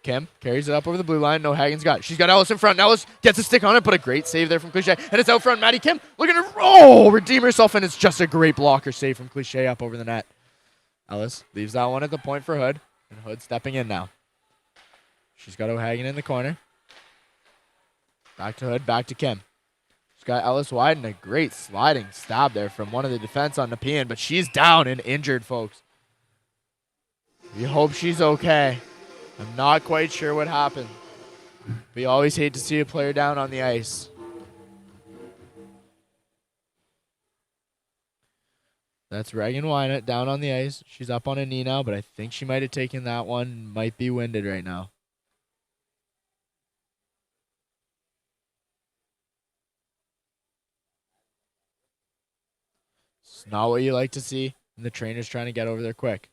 A: Kim carries it up over the blue line. No, Hagen's got it. She's got Ellis in front. Ellis gets a stick on it, but a great save there from Cliche. And it's out front. Maddie Kim looking to redeem herself, and it's just a great blocker save from Cliche up over the net. Ellis leaves that one at the point for Hood, and Hood stepping in now. She's got O'Hagan in the corner. Back to Hood, back to Kim. She's got Ellis wide, and a great sliding stab there from one of the defense on Nepean, but she's down and injured, folks. We hope she's okay. I'm not quite sure what happened. We always hate to see a player down on the ice. That's Reagan Wynett down on the ice. She's up on a knee now, but I think she might have taken that one. Might be winded right now. It's not what you like to see, and the trainer's trying to get over there quick.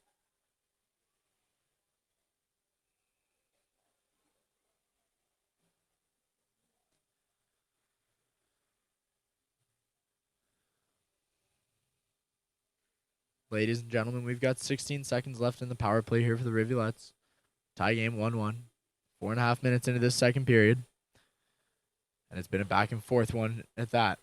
A: Ladies and gentlemen, we've got 16 seconds left in the power play here for the Rivulettes. Tie game 1-1. 4.5 minutes into this second period. And it's been a back and forth one at that.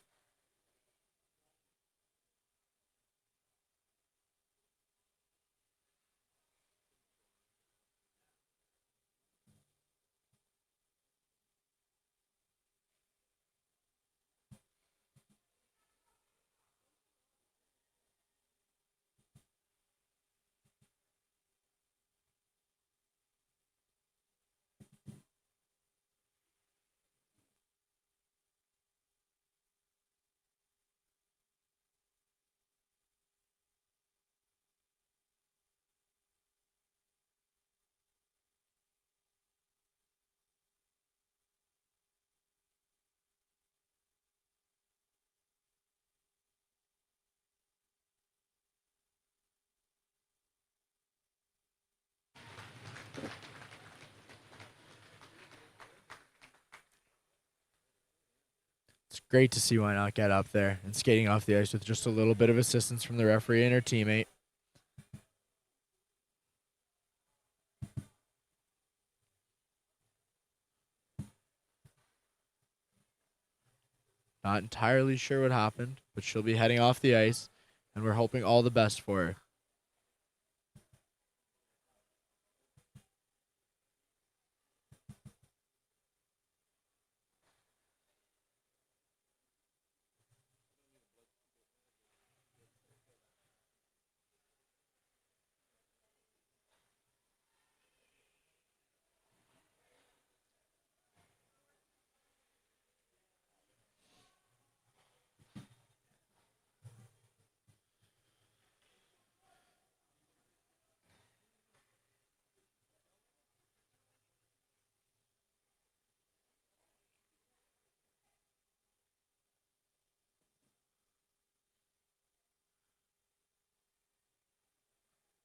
A: It's great to see why not get up there and skating off the ice with just a little bit of assistance from the referee and her teammate. Not entirely sure what happened, but she'll be heading off the ice, and we're hoping all the best for her.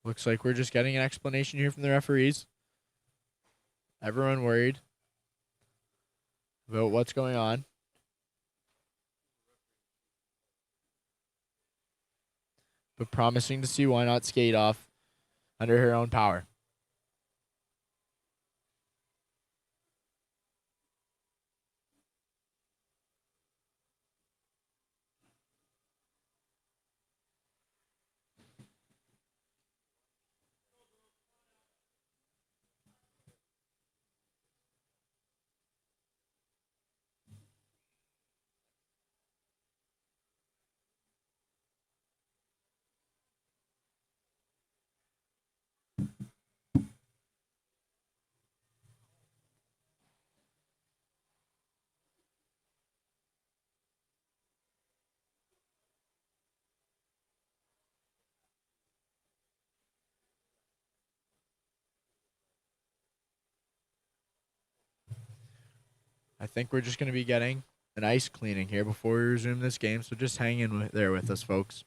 A: Looks like we're just getting an explanation here from the referees. Everyone worried about what's going on. But promising to see why not skate off under her own power. I think we're just going to be getting an ice cleaning here before we resume this game, so just hang in there with us, folks.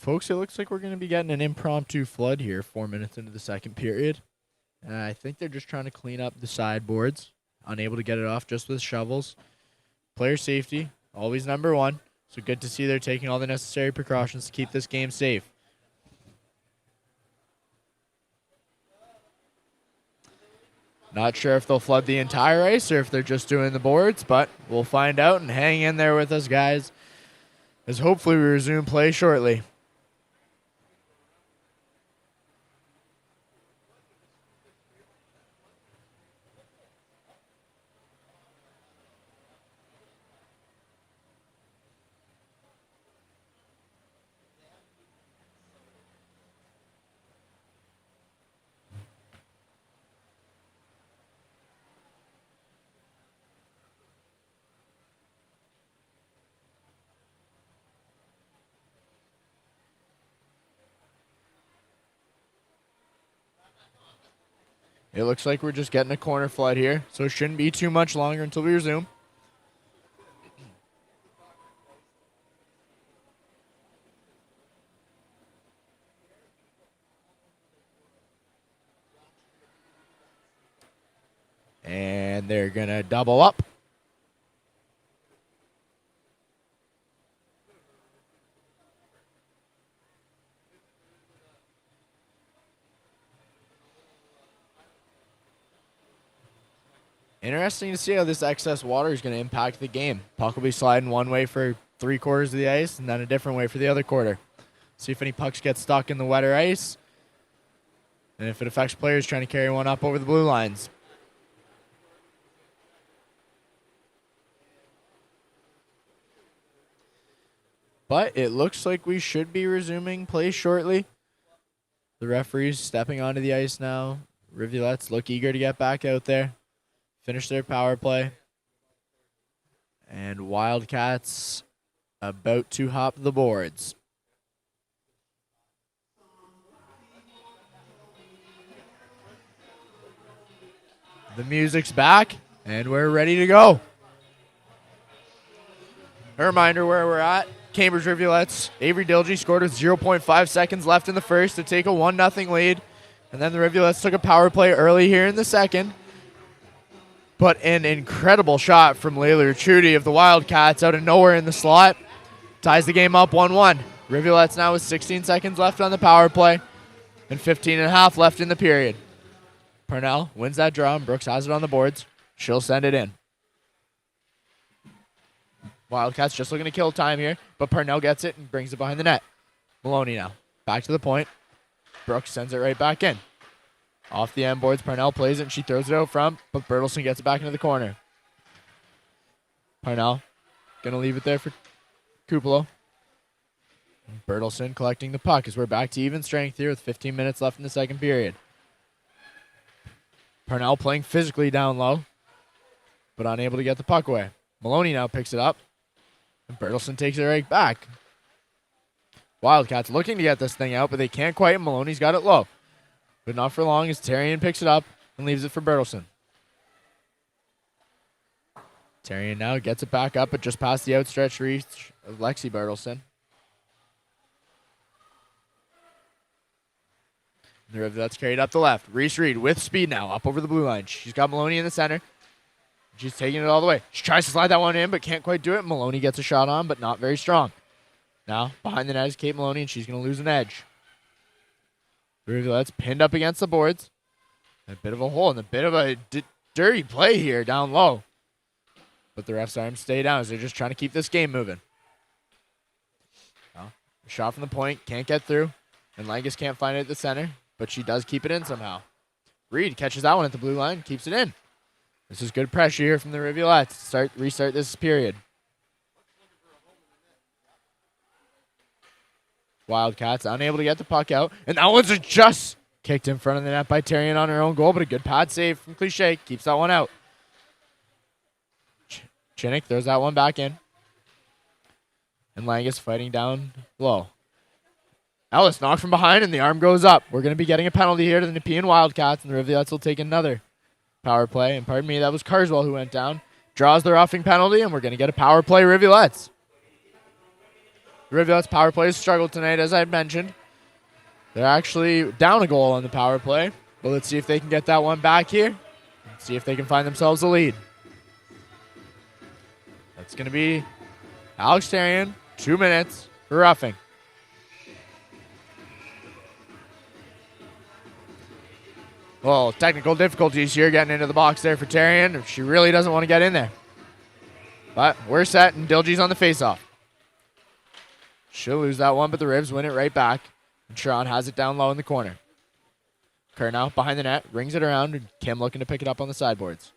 A: Folks, it looks like we're going to be getting an impromptu flood here 4 minutes into the second period. I think they're just trying to clean up the sideboards. Unable to get it off just with shovels. Player safety, always number one. So good to see they're taking all the necessary precautions to keep this game safe. Not sure if they'll flood the entire ice or if they're just doing the boards, but we'll find out, and hang in there with us, guys, as hopefully we resume play shortly. It looks like we're just getting a corner flood here, so it shouldn't be too much longer until we resume. And they're going to double up. Interesting to see how this excess water is going to impact the game. Puck will be sliding one way for 3/4 of the ice and then a different way for the other quarter. See if any pucks get stuck in the wetter ice and if it affects players trying to carry one up over the blue lines. But it looks like we should be resuming play shortly. The referees stepping onto the ice now. Rivulettes look eager to get back out there. Finish their power play. And Wildcats about to hop the boards. The music's back, and we're ready to go. A reminder where we're at. Cambridge Rivulettes. Avery Dilgey scored with 0.5 seconds left in the first to take a 1-0 lead. And then the Rivulettes took a power play early here in the second. But an incredible shot from Layla Trudy of the Wildcats out of nowhere in the slot. Ties the game up 1-1. Rivulettes now with 16 seconds left on the power play and 15.5 left in the period. Parnell wins that draw, and Brooks has it on the boards. She'll send it in. Wildcats just looking to kill time here, but Parnell gets it and brings it behind the net. Maloney now. Back to the point. Brooks sends it right back in. Off the end boards, Parnell plays it, and she throws it out front, but Bertelson gets it back into the corner. Parnell going to leave it there for Kupalo. Bertelson collecting the puck as we're back to even strength here with 15 minutes left in the second period. Parnell playing physically down low, but unable to get the puck away. Maloney now picks it up, and Bertelson takes it right back. Wildcats looking to get this thing out, but they can't quite. Maloney's got it low. But not for long as Terrian picks it up and leaves it for Bertelson. Terrian now gets it back up, but just past the outstretched reach of Lexi Bertelson. The Rivulettes carried up the left. Reese Reed with speed now up over the blue line. She's got Maloney in the center. She's taking it all the way. She tries to slide that one in, but can't quite do it. Maloney gets a shot on, but not very strong. Now, behind the net is Kate Maloney, and she's going to lose an edge. The Rivulettes pinned up against the boards. A bit of a hole and a bit of a dirty play here down low. But the refs' arms stay down as they're just trying to keep this game moving. Well, a shot from the point, can't get through. And Langus can't find it at the center, but she does keep it in somehow. Reed catches that one at the blue line, keeps it in. This is good pressure here from the Rivulettes to restart this period. Wildcats unable to get the puck out. And that one's just kicked in front of the net by Terrian on her own goal, but a good pad save from Cliche. Keeps that one out. Chinnick throws that one back in. And Langus fighting down low. Ellis knocked from behind, and the arm goes up. We're going to be getting a penalty here to the Nepean Wildcats, and the Rivulettes will take another power play. And pardon me, that was Carswell who went down. Draws the roughing penalty, and we're going to get a power play Rivulettes. The Rivulettes power play has struggled tonight, as I mentioned. They're actually down a goal on the power play. But let's see if they can get that one back here. And see if they can find themselves a lead. That's going to be Alex Tarian, 2 minutes for roughing. Well, technical difficulties here getting into the box there for Tarian. She really doesn't want to get in there. But we're set, and Dilgy's on the faceoff. She'll lose that one, but the Rivs win it right back. And Sharon has it down low in the corner. Kerr now behind the net, rings it around, and Kim looking to pick it up on the sideboards.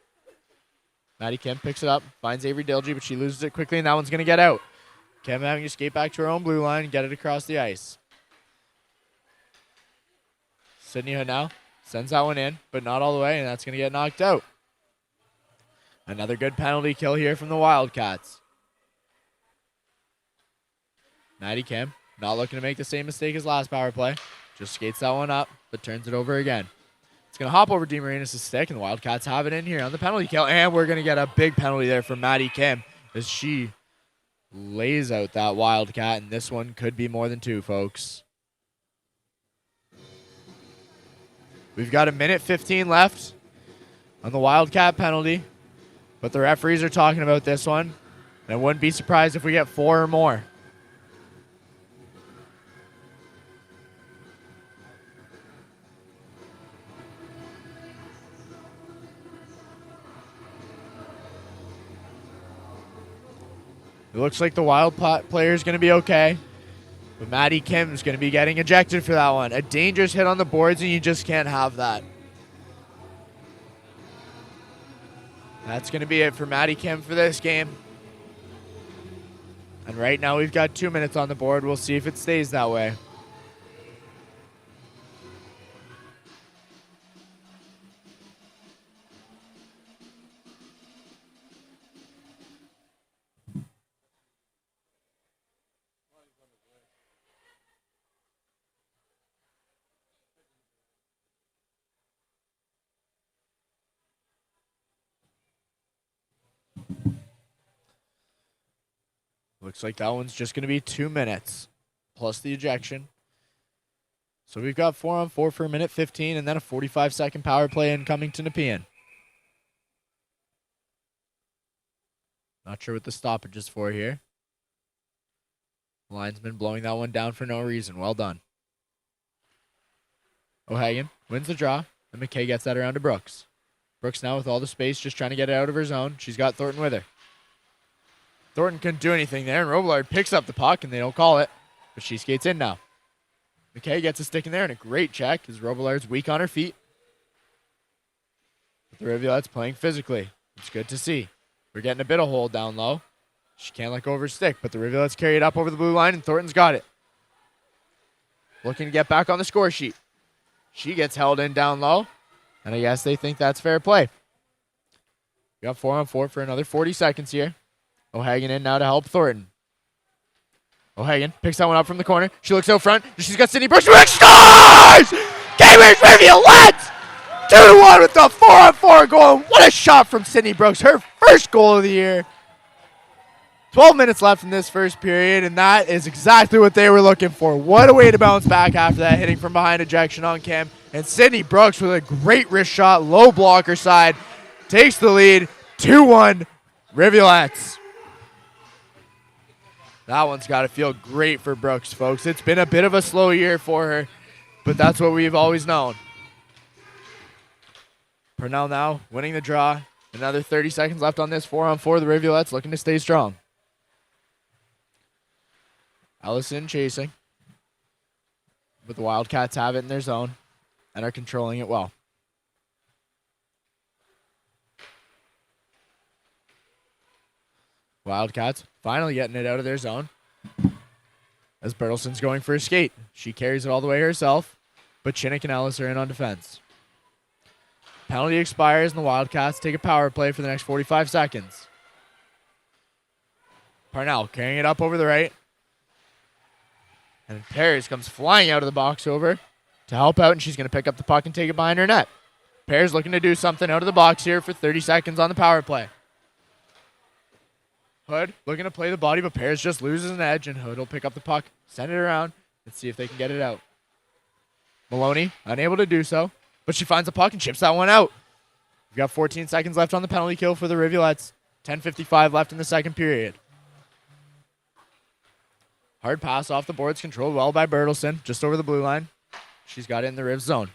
A: Maddie Kim picks it up, finds Avery Dilgy, but she loses it quickly, and that one's going to get out. Kim having to skate back to her own blue line and get it across the ice. Sydney Hood now sends that one in, but not all the way, and that's going to get knocked out. Another good penalty kill here from the Wildcats. Maddie Kim not looking to make the same mistake as last power play. Just skates that one up, but turns it over again. It's going to hop over DeMarinis' stick, and the Wildcats have it in here on the penalty kill. And we're going to get a big penalty there from Maddie Kim as she lays out that Wildcat, and this one could be more than 2, folks. We've got 1:15 left on the Wildcat penalty, but the referees are talking about this one, and I wouldn't be surprised if we get 4 or more. It looks like the Wild player is going to be okay. But Maddie Kim's going to be getting ejected for that one. A dangerous hit on the boards, and you just can't have that. That's going to be it for Maddie Kim for this game. And right now we've got 2 minutes on the board. We'll see if it stays that way. Looks like that one's just going to be 2 minutes, plus the ejection. So we've got 4-on-4 for 1:15, and then a 45-second power play incoming to Nepean. Not sure what the stoppage is for here. Linesman blowing that one down for no reason. Well done. O'Hagan wins the draw, and McKay gets that around to Brooks. Brooks now with all the space, just trying to get it out of her zone. She's got Thornton with her. Thornton couldn't do anything there, and Robillard picks up the puck, and they don't call it. But she skates in now. McKay gets a stick in there, and a great check as Robillard's weak on her feet. But the Rivulettes playing physically. It's good to see. We're getting a bit of hold down low. She can't let go of her stick, but the Rivulettes carry it up over the blue line, and Thornton's got it. Looking to get back on the score sheet. She gets held in down low, and I guess they think that's fair play. We got 4-on-4 for another 40 seconds here. O'Hagan in now to help Thornton. O'Hagan picks that one up from the corner. She looks out front. She's got Sydney Brooks. Scores! Cambridge Rivulettes! 2-1 with the 4-on-4 goal. What a shot from Sydney Brooks. Her first goal of the year. 12 minutes left in this first period, and that is exactly what they were looking for. What a way to bounce back after that hitting from behind ejection on Kim. And Sydney Brooks with a great wrist shot, low blocker side, takes the lead. 2-1 Rivulettes. That one's got to feel great for Brooks, folks. It's been a bit of a slow year for her, but that's what we've always known. Purnell now winning the draw. Another 30 seconds left on this 4-on-4. The Rivulettes looking to stay strong. Ellison chasing. But the Wildcats have it in their zone and are controlling it well. Wildcats finally getting it out of their zone as Bertelson's going for a skate. She carries it all the way herself, but Chinnick and Ellis are in on defense. Penalty expires, and the Wildcats take a power play for the next 45 seconds. Parnell carrying it up over the right. And Pears comes flying out of the box over to help out, and she's going to pick up the puck and take it behind her net. Pears looking to do something out of the box here for 30 seconds on the power play. Hood looking to play the body, but Pears just loses an edge, and Hood will pick up the puck, send it around, and see if they can get it out. Maloney unable to do so, but she finds the puck and chips that one out. We've got 14 seconds left on the penalty kill for the Rivulettes. 10:55 left in the second period. Hard pass off the boards, controlled well by Bertelson, just over the blue line. She's got it in the Riv zone.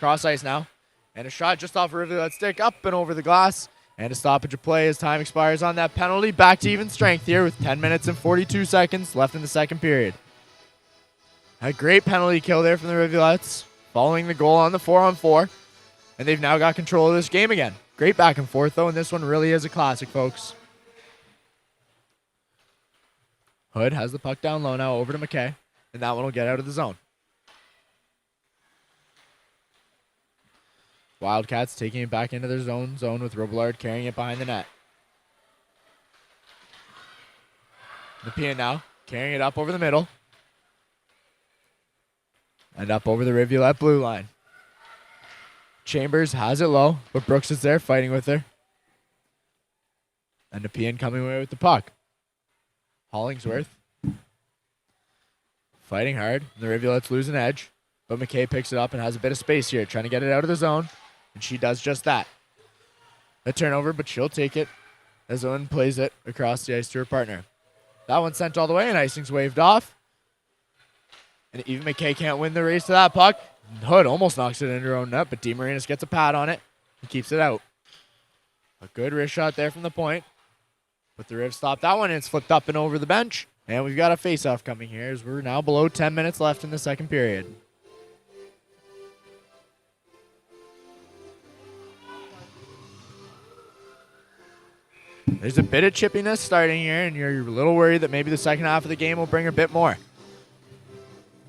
A: Cross ice now, and a shot just off Rivulette's stick, up and over the glass, and a stoppage of play as time expires on that penalty. Back to even strength here with 10 minutes and 42 seconds left in the second period. A great penalty kill there from the Rivulettes, following the goal on the 4-on-4, and they've now got control of this game again. Great back and forth, though, and this one really is a classic, folks. Hood has the puck down low now over to McKay, and that one will get out of the zone. Wildcats taking it back into their zone with Robillard carrying it behind the net. Nepean now carrying it up over the middle. And up over the Rivulette blue line. Chambers has it low, but Brooks is there fighting with her. And Nepean coming away with the puck. Hollingsworth fighting hard. The Rivulettes lose an edge, but McKay picks it up and has a bit of space here, trying to get it out of the zone, and she does just that. A turnover, but she'll take it as Owen plays it across the ice to her partner. That one sent all the way, and icing's waved off. And even McKay can't win the race to that puck. Hood almost knocks it into her own net, but DeMarinis gets a pad on it and keeps it out. A good wrist shot there from the point. But the Riv stopped that one, and it's flipped up and over the bench. And we've got a face-off coming here as we're now below 10 minutes left in the second period. There's a bit of chippiness starting here, and you're a little worried that maybe the second half of the game will bring a bit more.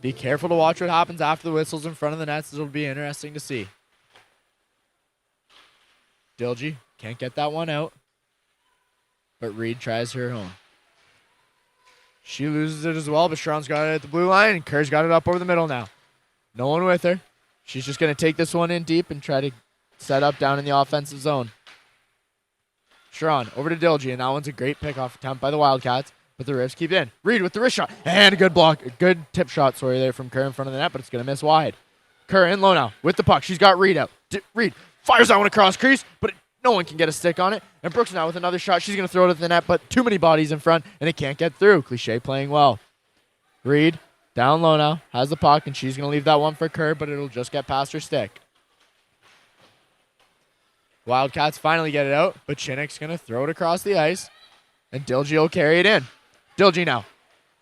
A: Be careful to watch what happens after the whistles in front of the nets. It'll be interesting to see. Dilgy can't get that one out, but Reed tries her home. She loses it as well, but Sharon's got it at the blue line, and Kerr's got it up over the middle now. No one with her. She's just going to take this one in deep and try to set up down in the offensive zone. Sharon over to Dilgy, and that one's a great pickoff attempt by the Wildcats, but the Rivs keep it in. Reed with the wrist shot, and a good block, a good tip shot, there from Kerr in front of the net, but it's going to miss wide. Kerr in low now with the puck. She's got Reed out. Reed fires that one across crease, but no one can get a stick on it. And Brooks now with another shot. She's going to throw it at the net, but too many bodies in front, and it can't get through. Cliche playing well. Reed down low now, has the puck, and she's going to leave that one for Kerr, but it'll just get past her stick. Wildcats finally get it out, but Chinnick's going to throw it across the ice, and Dilgy will carry it in. Dilgy now,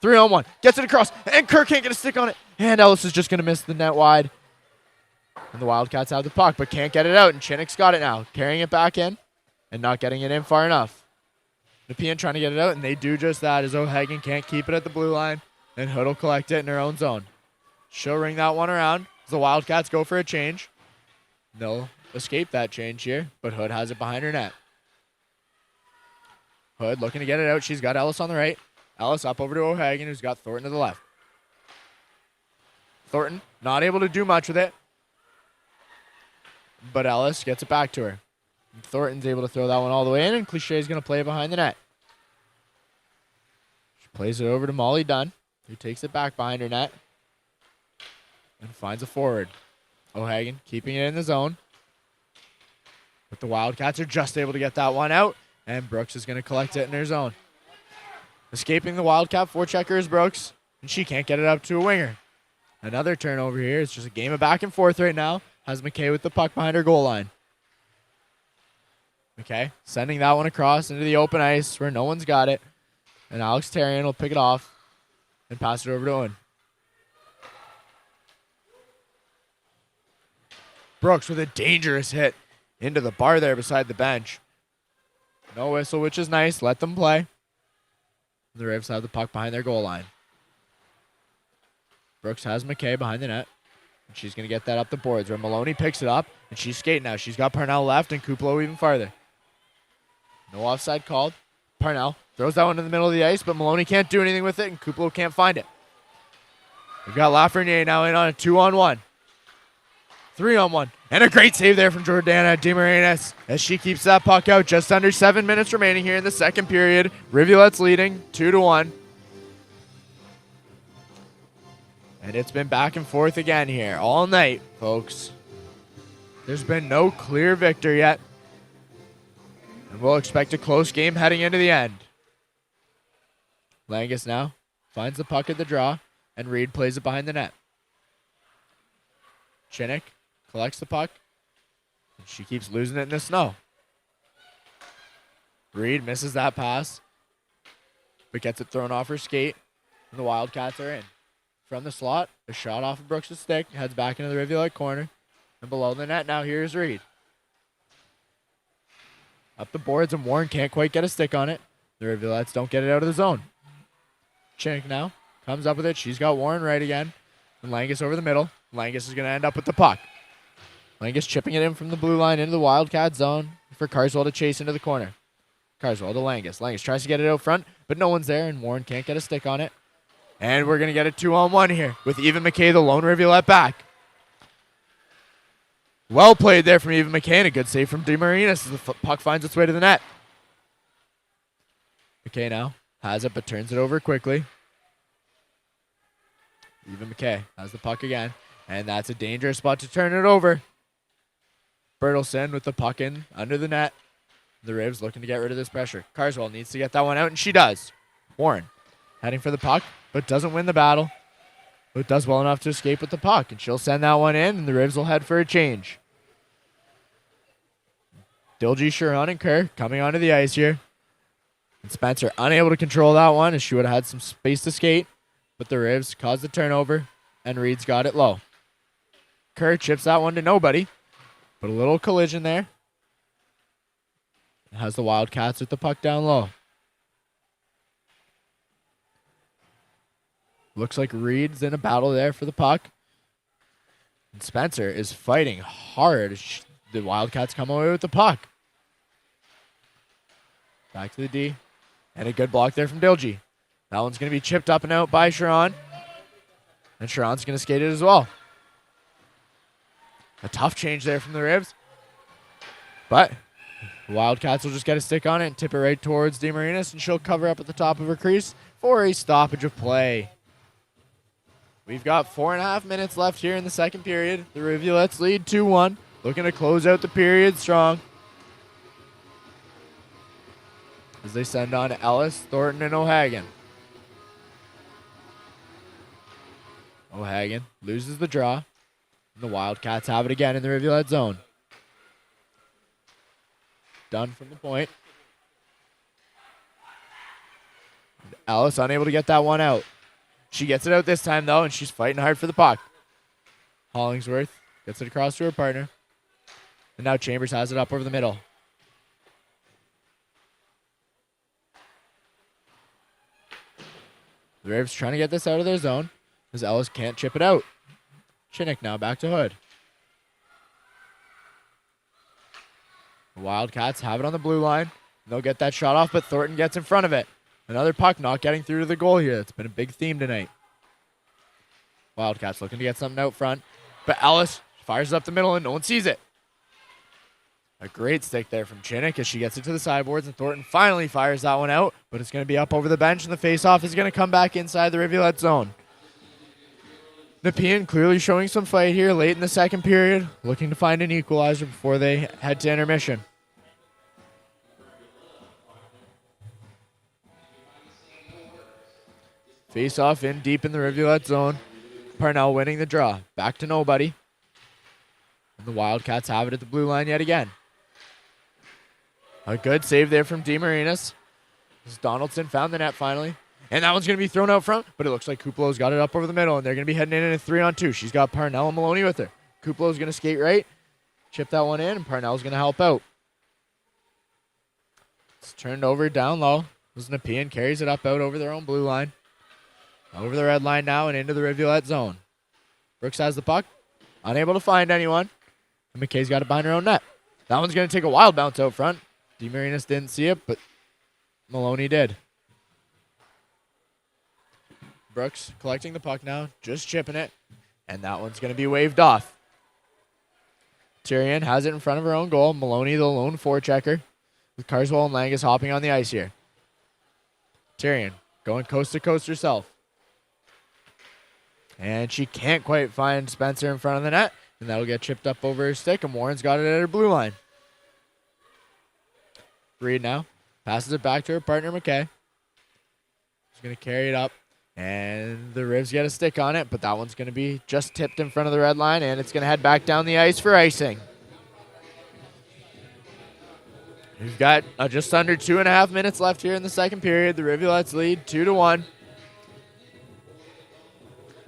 A: 3-on-1, gets it across, and Kerr can't get a stick on it, and Ellis is just going to miss the net wide. And the Wildcats have the puck, but can't get it out, and Chinnick's got it now, carrying it back in, and not getting it in far enough. Nepean trying to get it out, and they do just that, as O'Hagan can't keep it at the blue line, and Hood will collect it in her own zone. She'll ring that one around, as the Wildcats go for a change. They'll escape that change here, but Hood has it behind her net. Hood looking to get it out. She's got Ellis on the right. Ellis up over to O'Hagan, who's got Thornton to the left. Thornton not able to do much with it, but Ellis gets it back to her. And Thornton's able to throw that one all the way in, and Cliché's going to play it behind the net. She plays it over to Molly Dunn, who takes it back behind her net and finds a forward. O'Hagan keeping it in the zone. But the Wildcats are just able to get that one out, and Brooks is going to collect it in her zone. Escaping the Wildcat forechecker is Brooks, and she can't get it up to a winger. Another turnover here. It's just a game of back and forth right now. Has McKay with the puck behind her goal line. McKay sending that one across into the open ice where no one's got it. And Alex Tarian will pick it off and pass it over to Owen. Brooks with a dangerous hit into the bar there beside the bench. No whistle, which is nice. Let them play. The Rivs have the puck behind their goal line. Brooks has McKay behind the net. And she's going to get that up the boards where Maloney picks it up, and she's skating now. She's got Parnell left and Kuplo even farther. No offside called. Parnell throws that one in the middle of the ice, but Maloney can't do anything with it, and Kuplo can't find it. We've got Lafreniere now in on a 2-on-1. 3-on-1. And a great save there from Jordana DeMarinis as she keeps that puck out. Just under 7 minutes remaining here in the second period. Rivulettes leading 2-1. And it's been back and forth again here all night, folks. There's been no clear victor yet. And we'll expect a close game heading into the end. Langus now finds the puck at the draw, and Reed plays it behind the net. Chinnick collects the puck, and she keeps losing it in the snow. Reed misses that pass, but gets it thrown off her skate, and the Wildcats are in. From the slot, a shot off of Brooks' stick, heads back into the Rivulette corner, and below the net now, here's Reed. Up the boards, and Warren can't quite get a stick on it. The Rivulettes don't get it out of the zone. Chinnick now comes up with it. She's got Warren right again. And Langus over the middle. Langus is going to end up with the puck. Langus chipping it in from the blue line into the Wildcat zone for Carswell to chase into the corner. Carswell to Langus. Langus tries to get it out front, but no one's there, and Warren can't get a stick on it. And we're going to get a 2-on-1 here with Eva McKay, the lone Rivulette back. Well played there from Eva McKay. A good save from DeMarinis as the puck finds its way to the net. McKay now has it, but turns it over quickly. Eva McKay has the puck again, and that's a dangerous spot to turn it over. Bertelson with the puck in under the net. The Rivs looking to get rid of this pressure. Carswell needs to get that one out, and she does. Warren heading for the puck, but doesn't win the battle. But does well enough to escape with the puck, and she'll send that one in, and the Rivs will head for a change. Dilgy, Sharon, and Kerr coming onto the ice here. And Spencer unable to control that one as she would have had some space to skate. But the Rivs caused the turnover, and Reed's got it low. Kerr chips that one to nobody. But a little collision there. It has the Wildcats with the puck down low. Looks like Reed's in a battle there for the puck. And Spencer is fighting hard. The Wildcats come away with the puck. Back to the D. And a good block there from Dilgy. That one's going to be chipped up and out by Sharon. And Sharon's going to skate it as well. A tough change there from the Rivs. But the Wildcats will just get a stick on it and tip it right towards DeMarinis, and she'll cover up at the top of her crease for a stoppage of play. We've got 4.5 minutes left here in the second period. The Rivulettes lead 2-1. Looking to close out the period strong. As they send on Ellis, Thornton, and O'Hagan. O'Hagan loses the draw. And the Wildcats have it again in the Rivulette zone. Done from the point. And Ellis unable to get that one out. She gets it out this time, though, and she's fighting hard for the puck. Hollingsworth gets it across to her partner. And now Chambers has it up over the middle. The Rivs trying to get this out of their zone as Ellis can't chip it out. Chinnick now back to Hood. The Wildcats have it on the blue line. They'll get that shot off, but Thornton gets in front of it. Another puck not getting through to the goal here. It's been a big theme tonight. Wildcats looking to get something out front. But Ellis fires it up the middle and no one sees it. A great stick there from Chinnick as she gets it to the sideboards, and Thornton finally fires that one out, but it's going to be up over the bench, and the faceoff is going to come back inside the Rivulette zone. Nepean clearly showing some fight here late in the second period, looking to find an equalizer before they head to intermission. Face-off in deep in the Rivulette zone. Parnell winning the draw. Back to nobody. And the Wildcats have it at the blue line yet again. A good save there from DeMarinis. As Donaldson found the net finally. And that one's going to be thrown out front, but it looks like Kuplow's got it up over the middle, and they're going to be heading in a 3-on-2. She's got Parnell and Maloney with her. Kuplow's going to skate right, chip that one in, and Parnell's going to help out. It's turned over down low. As Nepean carries it up out over their own blue line. Over the red line now and into the Rivulette zone. Brooks has the puck. Unable to find anyone. And McKay's got it behind her own net. That one's going to take a wild bounce out front. DeMarinis didn't see it, but Maloney did. Brooks collecting the puck now, just chipping it. And that one's going to be waved off. Tyrion has it in front of her own goal. Maloney, the lone forechecker, with Carswell and Langus hopping on the ice here. Tyrion going coast to coast herself. And she can't quite find Spencer in front of the net. And that'll get chipped up over her stick. And Warren's got it at her blue line. Reed now passes it back to her partner, McKay. She's going to carry it up. And the Rivs get a stick on it. But that one's going to be just tipped in front of the red line. And it's going to head back down the ice for icing. We've got just under 2.5 minutes left here in the second period. The Rivulettes lead 2-1.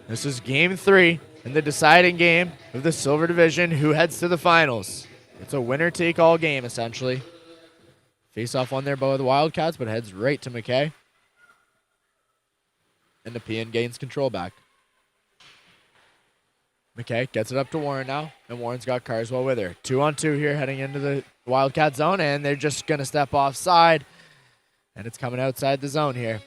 A: This is game 3 in the deciding game of the Silver Division. Who heads to the finals? It's a winner-take-all game, essentially. Face-off won there by the Wildcats, but heads right to McKay. And Nepean gains control back. McKay gets it up to Warren now, and Warren's got Carswell with her. 2-on-2 here heading into the Wildcat zone, and they're just going to step offside. And it's coming outside the zone here.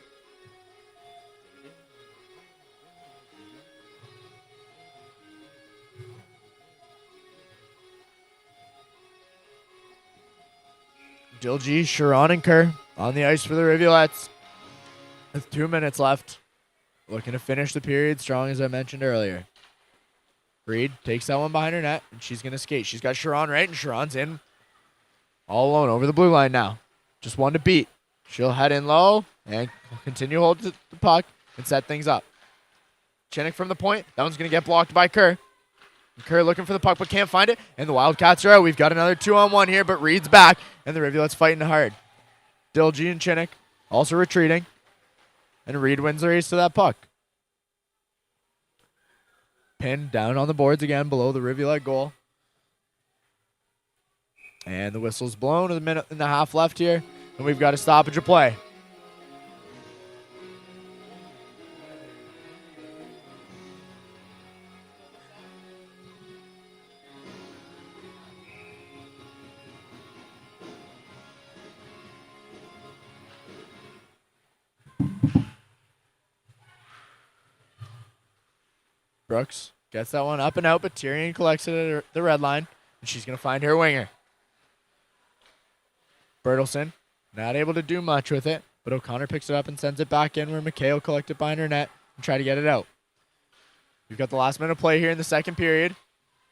A: Dilgy, Sharon, and Kerr on the ice for the Rivulettes with 2 minutes left. Looking to finish the period strong, as I mentioned earlier. Reed takes that one behind her net, and she's going to skate. She's got Sharon right, and Sharon's in all alone over the blue line now. Just one to beat. She'll head in low and continue to hold the puck and set things up. Chinnick from the point. That one's going to get blocked by Kerr. Kerr looking for the puck but can't find it, and the Wildcats are out. We've got another 2-on-1 here, but Reed's back, and the Rivulettes fighting hard. Dilgy and Chinnick also retreating, and Reed wins the race to that puck. Pin down on the boards again below the Rivulette goal. And the whistle's blown with 1.5 minutes left here, and we've got a stoppage of play. Brooks gets that one up and out, but Tyrion collects it at the red line, and she's going to find her winger. Bertelson not able to do much with it, but O'Connor picks it up and sends it back in where McKay will collect it behind her net and try to get it out. We've got the last minute of play here in the second period,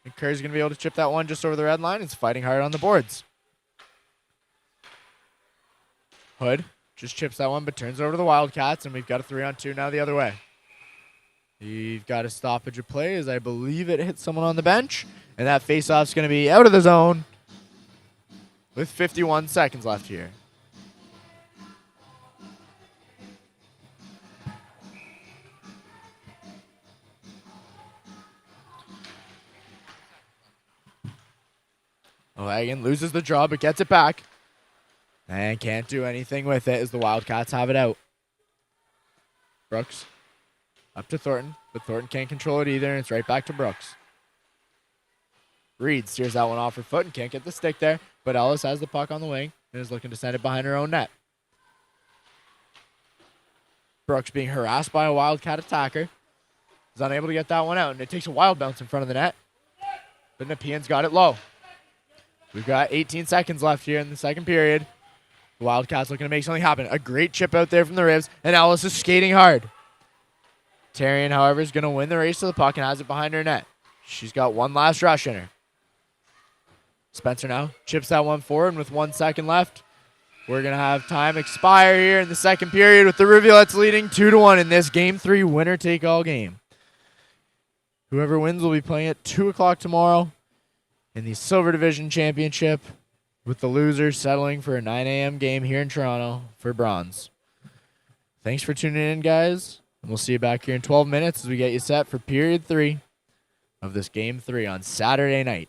A: and Kerr's going to be able to chip that one just over the red line. It's fighting hard on the boards. Hood just chips that one, but turns it over to the Wildcats, and we've got a 3-on-2 now the other way. You've got a stoppage of play as I believe it hit someone on the bench. And that faceoff's going to be out of the zone with 51 seconds left here. O'Hagan loses the draw but gets it back. And can't do anything with it as the Wildcats have it out. Brooks. Up to Thornton, but Thornton can't control it either, and it's right back to Brooks. Reed steers that one off her foot and can't get the stick there, but Ellis has the puck on the wing and is looking to send it behind her own net. Brooks being harassed by a Wildcat attacker. Is unable to get that one out, and it takes a wild bounce in front of the net. But Nepean's got it low. We've got 18 seconds left here in the second period. The Wildcats looking to make something happen. A great chip out there from the Rivs, and Ellis is skating hard. Tyrion, however, is going to win the race to the puck and has it behind her net. She's got one last rush in her. Spencer now chips that one forward, and with 1 second left, we're going to have time expire here in the second period with the Rivulettes leading 2-1 in this Game 3 winner-take-all game. Whoever wins will be playing at 2 o'clock tomorrow in the Silver Division Championship, with the losers settling for a 9 a.m. game here in Toronto for bronze. Thanks for tuning in, guys. And we'll see you back here in 12 minutes as we get you set for period 3 of this Game 3 on Saturday night.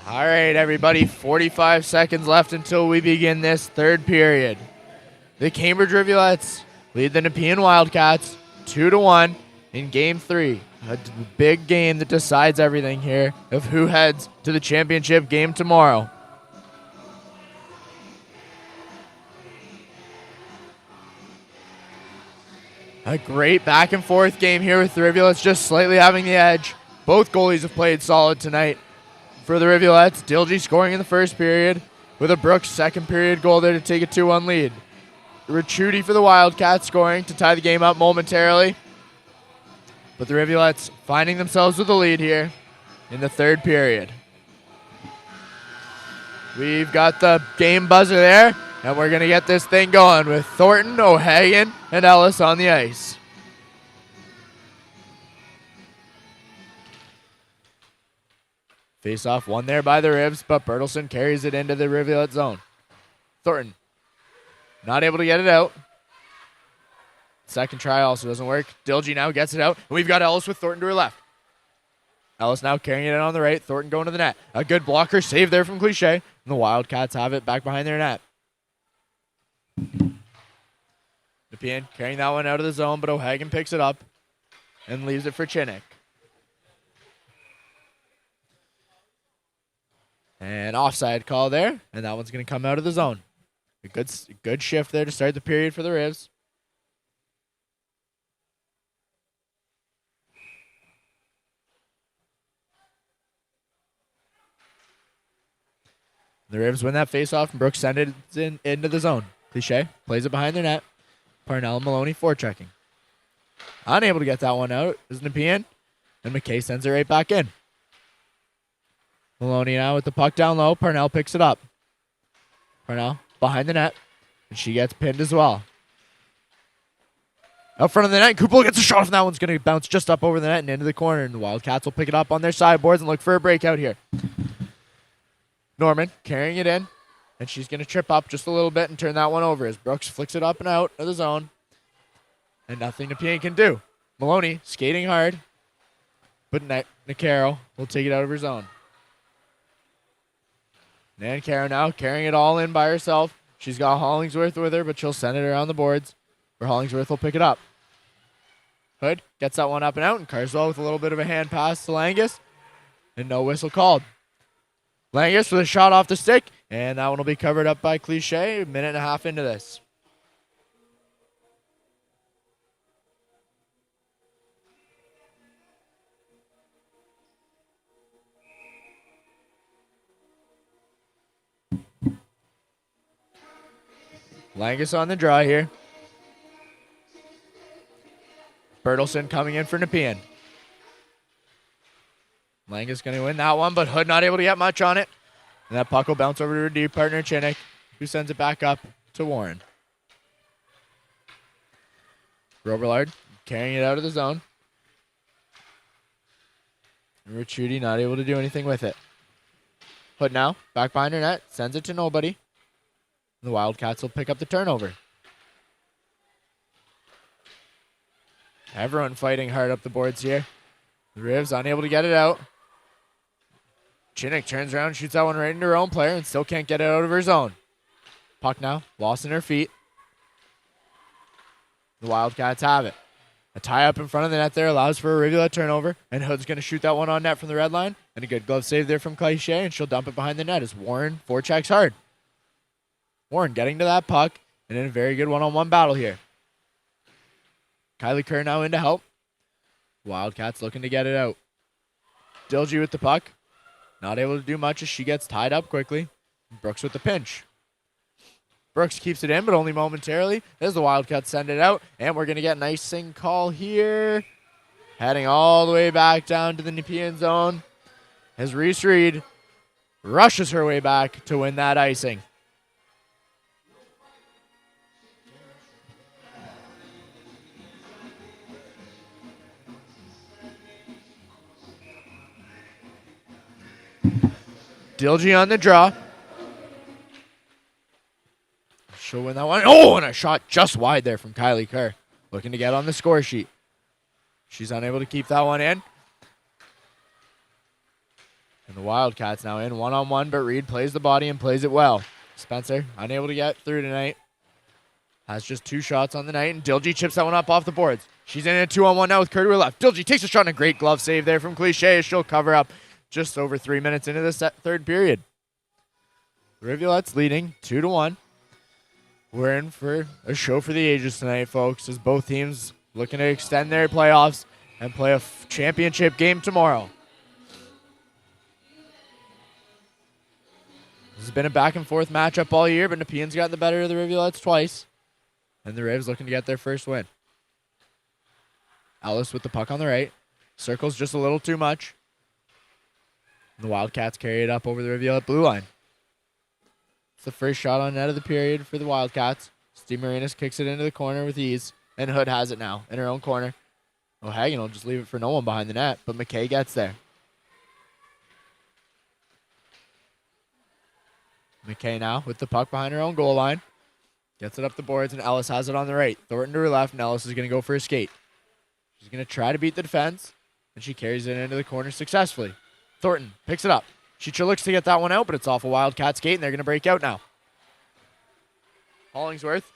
A: All right, everybody, 45 seconds left until we begin this third period. The Cambridge Rivulettes lead the Nepean Wildcats 2-1 in Game 3. A big game that decides everything here of who heads to the championship game tomorrow. A great back and forth game here with the Rivulettes just slightly having the edge. Both goalies have played solid tonight. For the Rivulettes, Dilgy scoring in the first period with a Brooks second period goal there to take a 2-1 lead. Ricciuti for the Wildcats scoring to tie the game up momentarily. But the Rivulettes finding themselves with a lead here in the third period. We've got the game buzzer there, and we're going to get this thing going with Thornton, O'Hagan, and Ellis on the ice. Face-off won there by the Rivs, but Bertelson carries it into the Rivulet zone. Thornton not able to get it out. Second try also doesn't work. Dilgy now gets it out, and we've got Ellis with Thornton to her left. Ellis now carrying it on the right. Thornton going to the net. A good blocker save there from Cliche, and the Wildcats have it back behind their net. Nepean carrying that one out of the zone, but O'Hagan picks it up and leaves it for Chinnick. And offside call there, and that one's going to come out of the zone. A good shift there to start the period for the Rivs. The Rivs win that faceoff, and Brooks sends it into the zone. Cliche plays it behind their net. Parnell and Maloney forechecking. Unable to get that one out is Nepean, and McKay sends it right back in. Maloney now with the puck down low. Parnell picks it up. Parnell behind the net, and she gets pinned as well. Out front of the net, Kupel gets a shot, and that one's going to bounce just up over the net and into the corner, and the Wildcats will pick it up on their sideboards and look for a breakout here. Norman carrying it in, and she's going to trip up just a little bit and turn that one over as Brooks flicks it up and out of the zone, and nothing Nepean can do. Maloney skating hard, but Nicaro will take it out of her zone. Nancaro now carrying it all in by herself. She's got Hollingsworth with her, but she'll send it around the boards where Hollingsworth will pick it up. Hood gets that one up and out, and Carswell with a little bit of a hand pass to Langus, and no whistle called. Langus with a shot off the stick, and that one will be covered up by Cliche. A minute and a half into this. Langus on the draw here. Bertelson coming in for Nepean. Langus going to win that one, but Hood not able to get much on it. And that puck will bounce over to her deep partner, Chinnick, who sends it back up to Warren. Robillard carrying it out of the zone. And Ricciuti not able to do anything with it. Hood now, back behind her net, sends it to nobody. The Wildcats will pick up the turnover. Everyone fighting hard up the boards here. The Rivs unable to get it out. Chinnick turns around, shoots that one right into her own player, and still can't get it out of her zone. Puck now, lost in her feet. The Wildcats have it. A tie up in front of the net there allows for a Rivulet turnover, and Hood's going to shoot that one on net from the red line. And a good glove save there from Cliche, and she'll dump it behind the net as Warren forechecks hard. Warren getting to that puck, and in a very good one-on-one battle here. Kylie Kerr now in to help. Wildcats looking to get it out. Dilgy with the puck. Not able to do much as she gets tied up quickly. Brooks with the pinch. Brooks keeps it in, but only momentarily as the Wildcats send it out. And we're going to get an icing call here. Heading all the way back down to the Nepean zone as Reese Reed rushes her way back to win that icing. Dilgy on the draw. She'll win that one. Oh, and a shot just wide there from Kylie Kerr. Looking to get on the score sheet. She's unable to keep that one in. And the Wildcats now in one-on-one, but Reed plays the body and plays it well. Spencer unable to get through tonight. Has just 2 shots on the night, and Dilgy chips that one up off the boards. She's in a 2-on-1 now with Curry to her left. Dilgy takes a shot and a great glove save there from Cliche as she'll cover up just over 3 minutes into the third period. The Rivulettes leading 2-1. We're in for a show for the ages tonight, folks, as both teams looking to extend their playoffs and play a championship game tomorrow. This has been a back-and-forth matchup all year, but Nepean's got the better of the Rivulettes twice. And the Rivs looking to get their first win. Ellis with the puck on the right. Circles just a little too much. The Wildcats carry it up over the Rivulette blue line. It's the first shot on net of the period for the Wildcats. Steve Marinas kicks it into the corner with ease. And Hood has it now in her own corner. O'Hagan will just leave it for no one behind the net, but McKay gets there. McKay now with the puck behind her own goal line. Gets it up the boards, and Ellis has it on the right. Thornton to her left, and Ellis is going to go for a skate. She's going to try to beat the defense, and she carries it into the corner successfully. Thornton picks it up. She looks to get that one out, but it's off a Wildcat skate, and they're going to break out now. Hollingsworth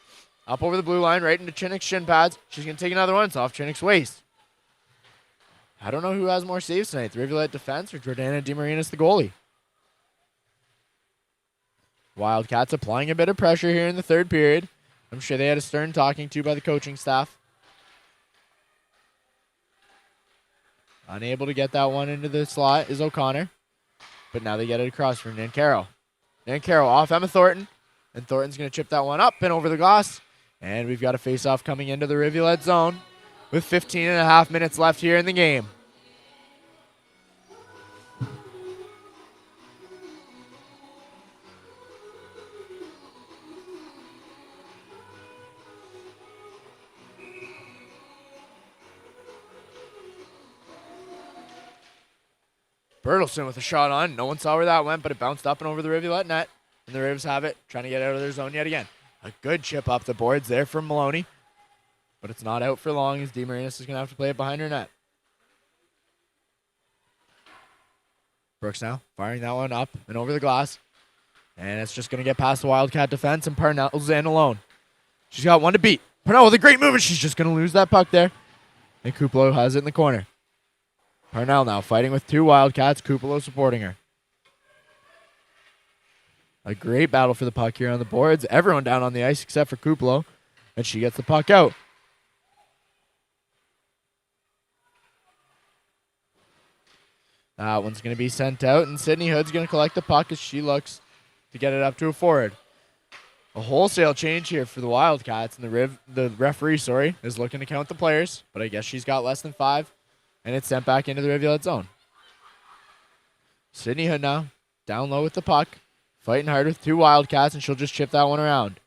A: up over the blue line, right into Chinnick's shin pads. She's going to take another one. It's off Chinnick's waist. I don't know who has more saves tonight, the Rivulet defense or Jordana DeMarinis, the goalie. Wildcats applying a bit of pressure here in the third period. I'm sure they had a stern talking to by the coaching staff. Unable to get that one into the slot is O'Connor. But now they get it across for Nancaro. Nancaro off Emma Thornton. And Thornton's going to chip that one up and over the glass. And we've got a face-off coming into the Rivulet zone with 15 and a half minutes left here in the game. Bertelson with a shot on. No one saw where that went, but it bounced up and over the Rivulet net. And the Rivs have it, trying to get out of their zone yet again. A good chip up the boards there from Maloney. But it's not out for long as DeMarinis is going to have to play it behind her net. Brooks now firing that one up and over the glass. And it's just going to get past the Wildcat defense, and Parnell's in alone. She's got one to beat. Parnell with a great move, and she's just going to lose that puck there. And Kupalo has it in the corner. Parnell now fighting with 2 Wildcats, Kupalo supporting her. A great battle for the puck here on the boards. Everyone down on the ice except for Kupalo. And she gets the puck out. That one's going to be sent out, and Sydney Hood's going to collect the puck as she looks to get it up to a forward. A wholesale change here for the Wildcats, and the referee, is looking to count the players, but I guess she's got less than 5, and it's sent back into the Rivulet zone. Sydney Hood now, down low with the puck, fighting hard with 2 Wildcats, and she'll just chip that one around.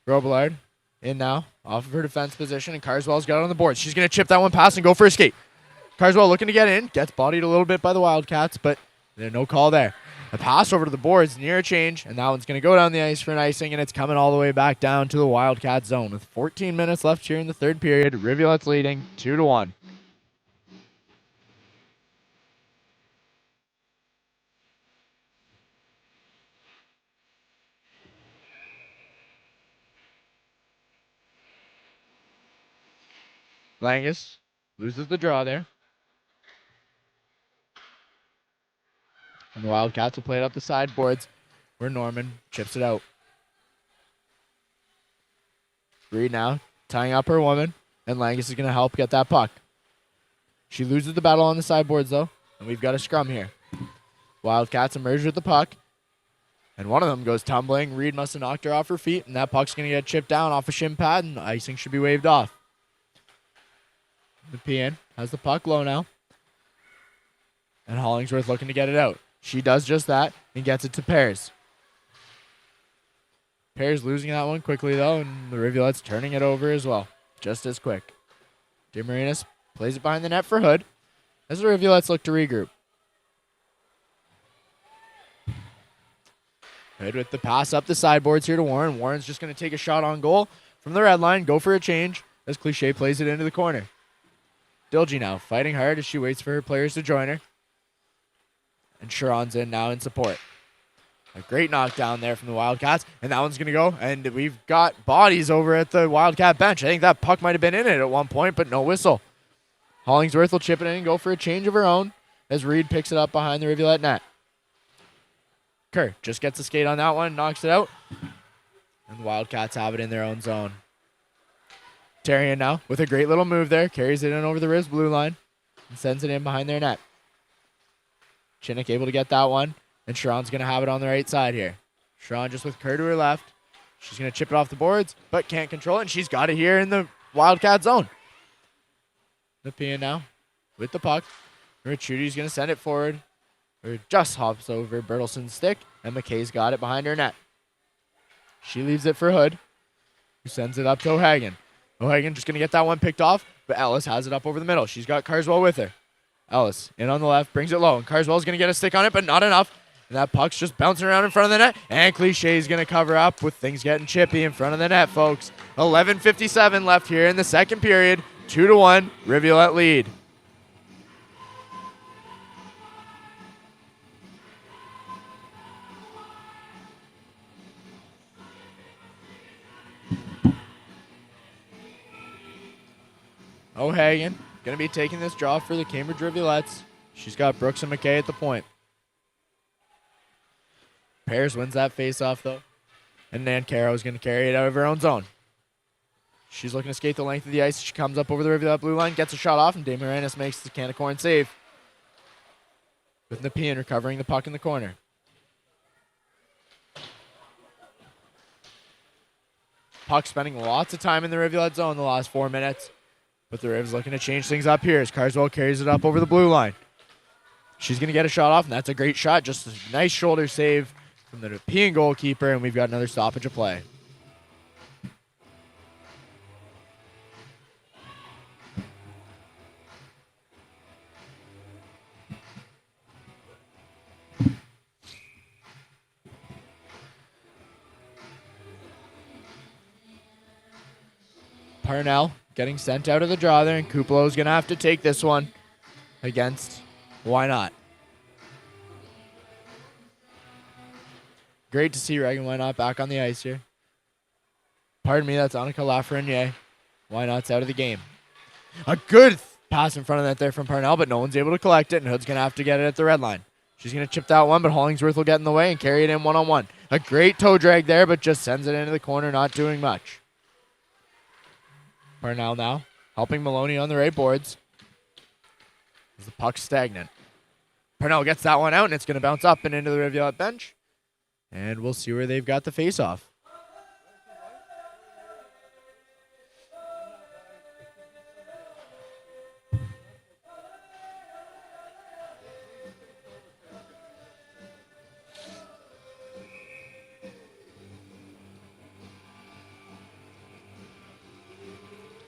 A: Robillard in now, off of her defense position, and Carswell's got it on the board. She's going to chip that one past and go for a skate. Carswell looking to get in, gets bodied a little bit by the Wildcats, but there's no call there. A pass over to the boards near a change, and that one's going to go down the ice for an icing, and it's coming all the way back down to the Wildcat zone. With 14 minutes left here in the third period, Rivulet's leading 2-1. Langus loses the draw there. And the Wildcats will play it up the sideboards where Norman chips it out. Reed now tying up her woman, and Langus is going to help get that puck. She loses the battle on the sideboards, though, and we've got a scrum here. Wildcats emerge with the puck, and one of them goes tumbling. Reed must have knocked her off her feet, and that puck's going to get chipped down off a shin pad, and the icing should be waved off. Nepean has the puck low now, and Hollingsworth looking to get it out. She does just that and gets it to Pears. Pears losing that one quickly, though, and the Rivulet's turning it over as well, just as quick. DeMarinis plays it behind the net for Hood as the Rivulet's look to regroup. Hood with the pass up the sideboards here to Warren. Warren's just going to take a shot on goal from the red line, go for a change as Cliche plays it into the corner. Dilgy now fighting hard as she waits for her players to join her. And Sharon's in now in support. A great knockdown there from the Wildcats, and that one's going to go, and we've got bodies over at the Wildcat bench. I think that puck might have been in it at one point, but no whistle. Hollingsworth will chip it in and go for a change of her own as Reed picks it up behind the Rivulette net. Kerr just gets a skate on that one, knocks it out, and the Wildcats have it in their own zone. Tarian now with a great little move there, carries it in over the Riz blue line and sends it in behind their net. Chinnick able to get that one. And Sharon's going to have it on the right side here. Sharon just with Kerr to her left. She's going to chip it off the boards, but can't control it, and she's got it here in the Wildcat zone. Nepean now with the puck. Richudi's going to send it forward. Or just hops over Bertelson's stick, and McKay's got it behind her net. She leaves it for Hood, who sends it up to O'Hagan. O'Hagan just going to get that one picked off, but Ellis has it up over the middle. She's got Carswell with her. Ellis in on the left, brings it low, and Carswell's going to get a stick on it, but not enough. And that puck's just bouncing around in front of the net. And Cliché's going to cover up with things getting chippy in front of the net, folks. 11:57 left here in the second period. 2-1, Rivulet lead. O'Hagan going to be taking this draw for the Cambridge Rivulettes. She's got Brooks and McKay at the point. Pears wins that faceoff, though. And Nancaro is going to carry it out of her own zone. She's looking to skate the length of the ice. She comes up over the Rivulet blue line, gets a shot off, and Dave Moranis makes the can of corn save. With Nepean recovering the puck in the corner. Puck spending lots of time in the Rivulet zone the last 4 minutes. But the Rivs looking to change things up here as Carswell carries it up over the blue line. She's going to get a shot off, and that's a great shot. Just a nice shoulder save from the Nepean goalkeeper, and we've got another stoppage of play. Parnell getting sent out of the draw there, and Kuplo's going to have to take this one against Why Not. Great to see Reagan Why Not back on the ice here. Pardon me, that's Annika Lafreniere. Why Not's out of the game. A good pass in front of that there from Parnell, but no one's able to collect it, and Hood's going to have to get it at the red line. She's going to chip that one, but Hollingsworth will get in the way and carry it in one-on-one. A great toe drag there, but just sends it into the corner, not doing much. Parnell now helping Maloney on the right boards. As the puck's stagnant. Parnell gets that one out, and it's going to bounce up and into the Rivulet bench. And we'll see where they've got the face-off.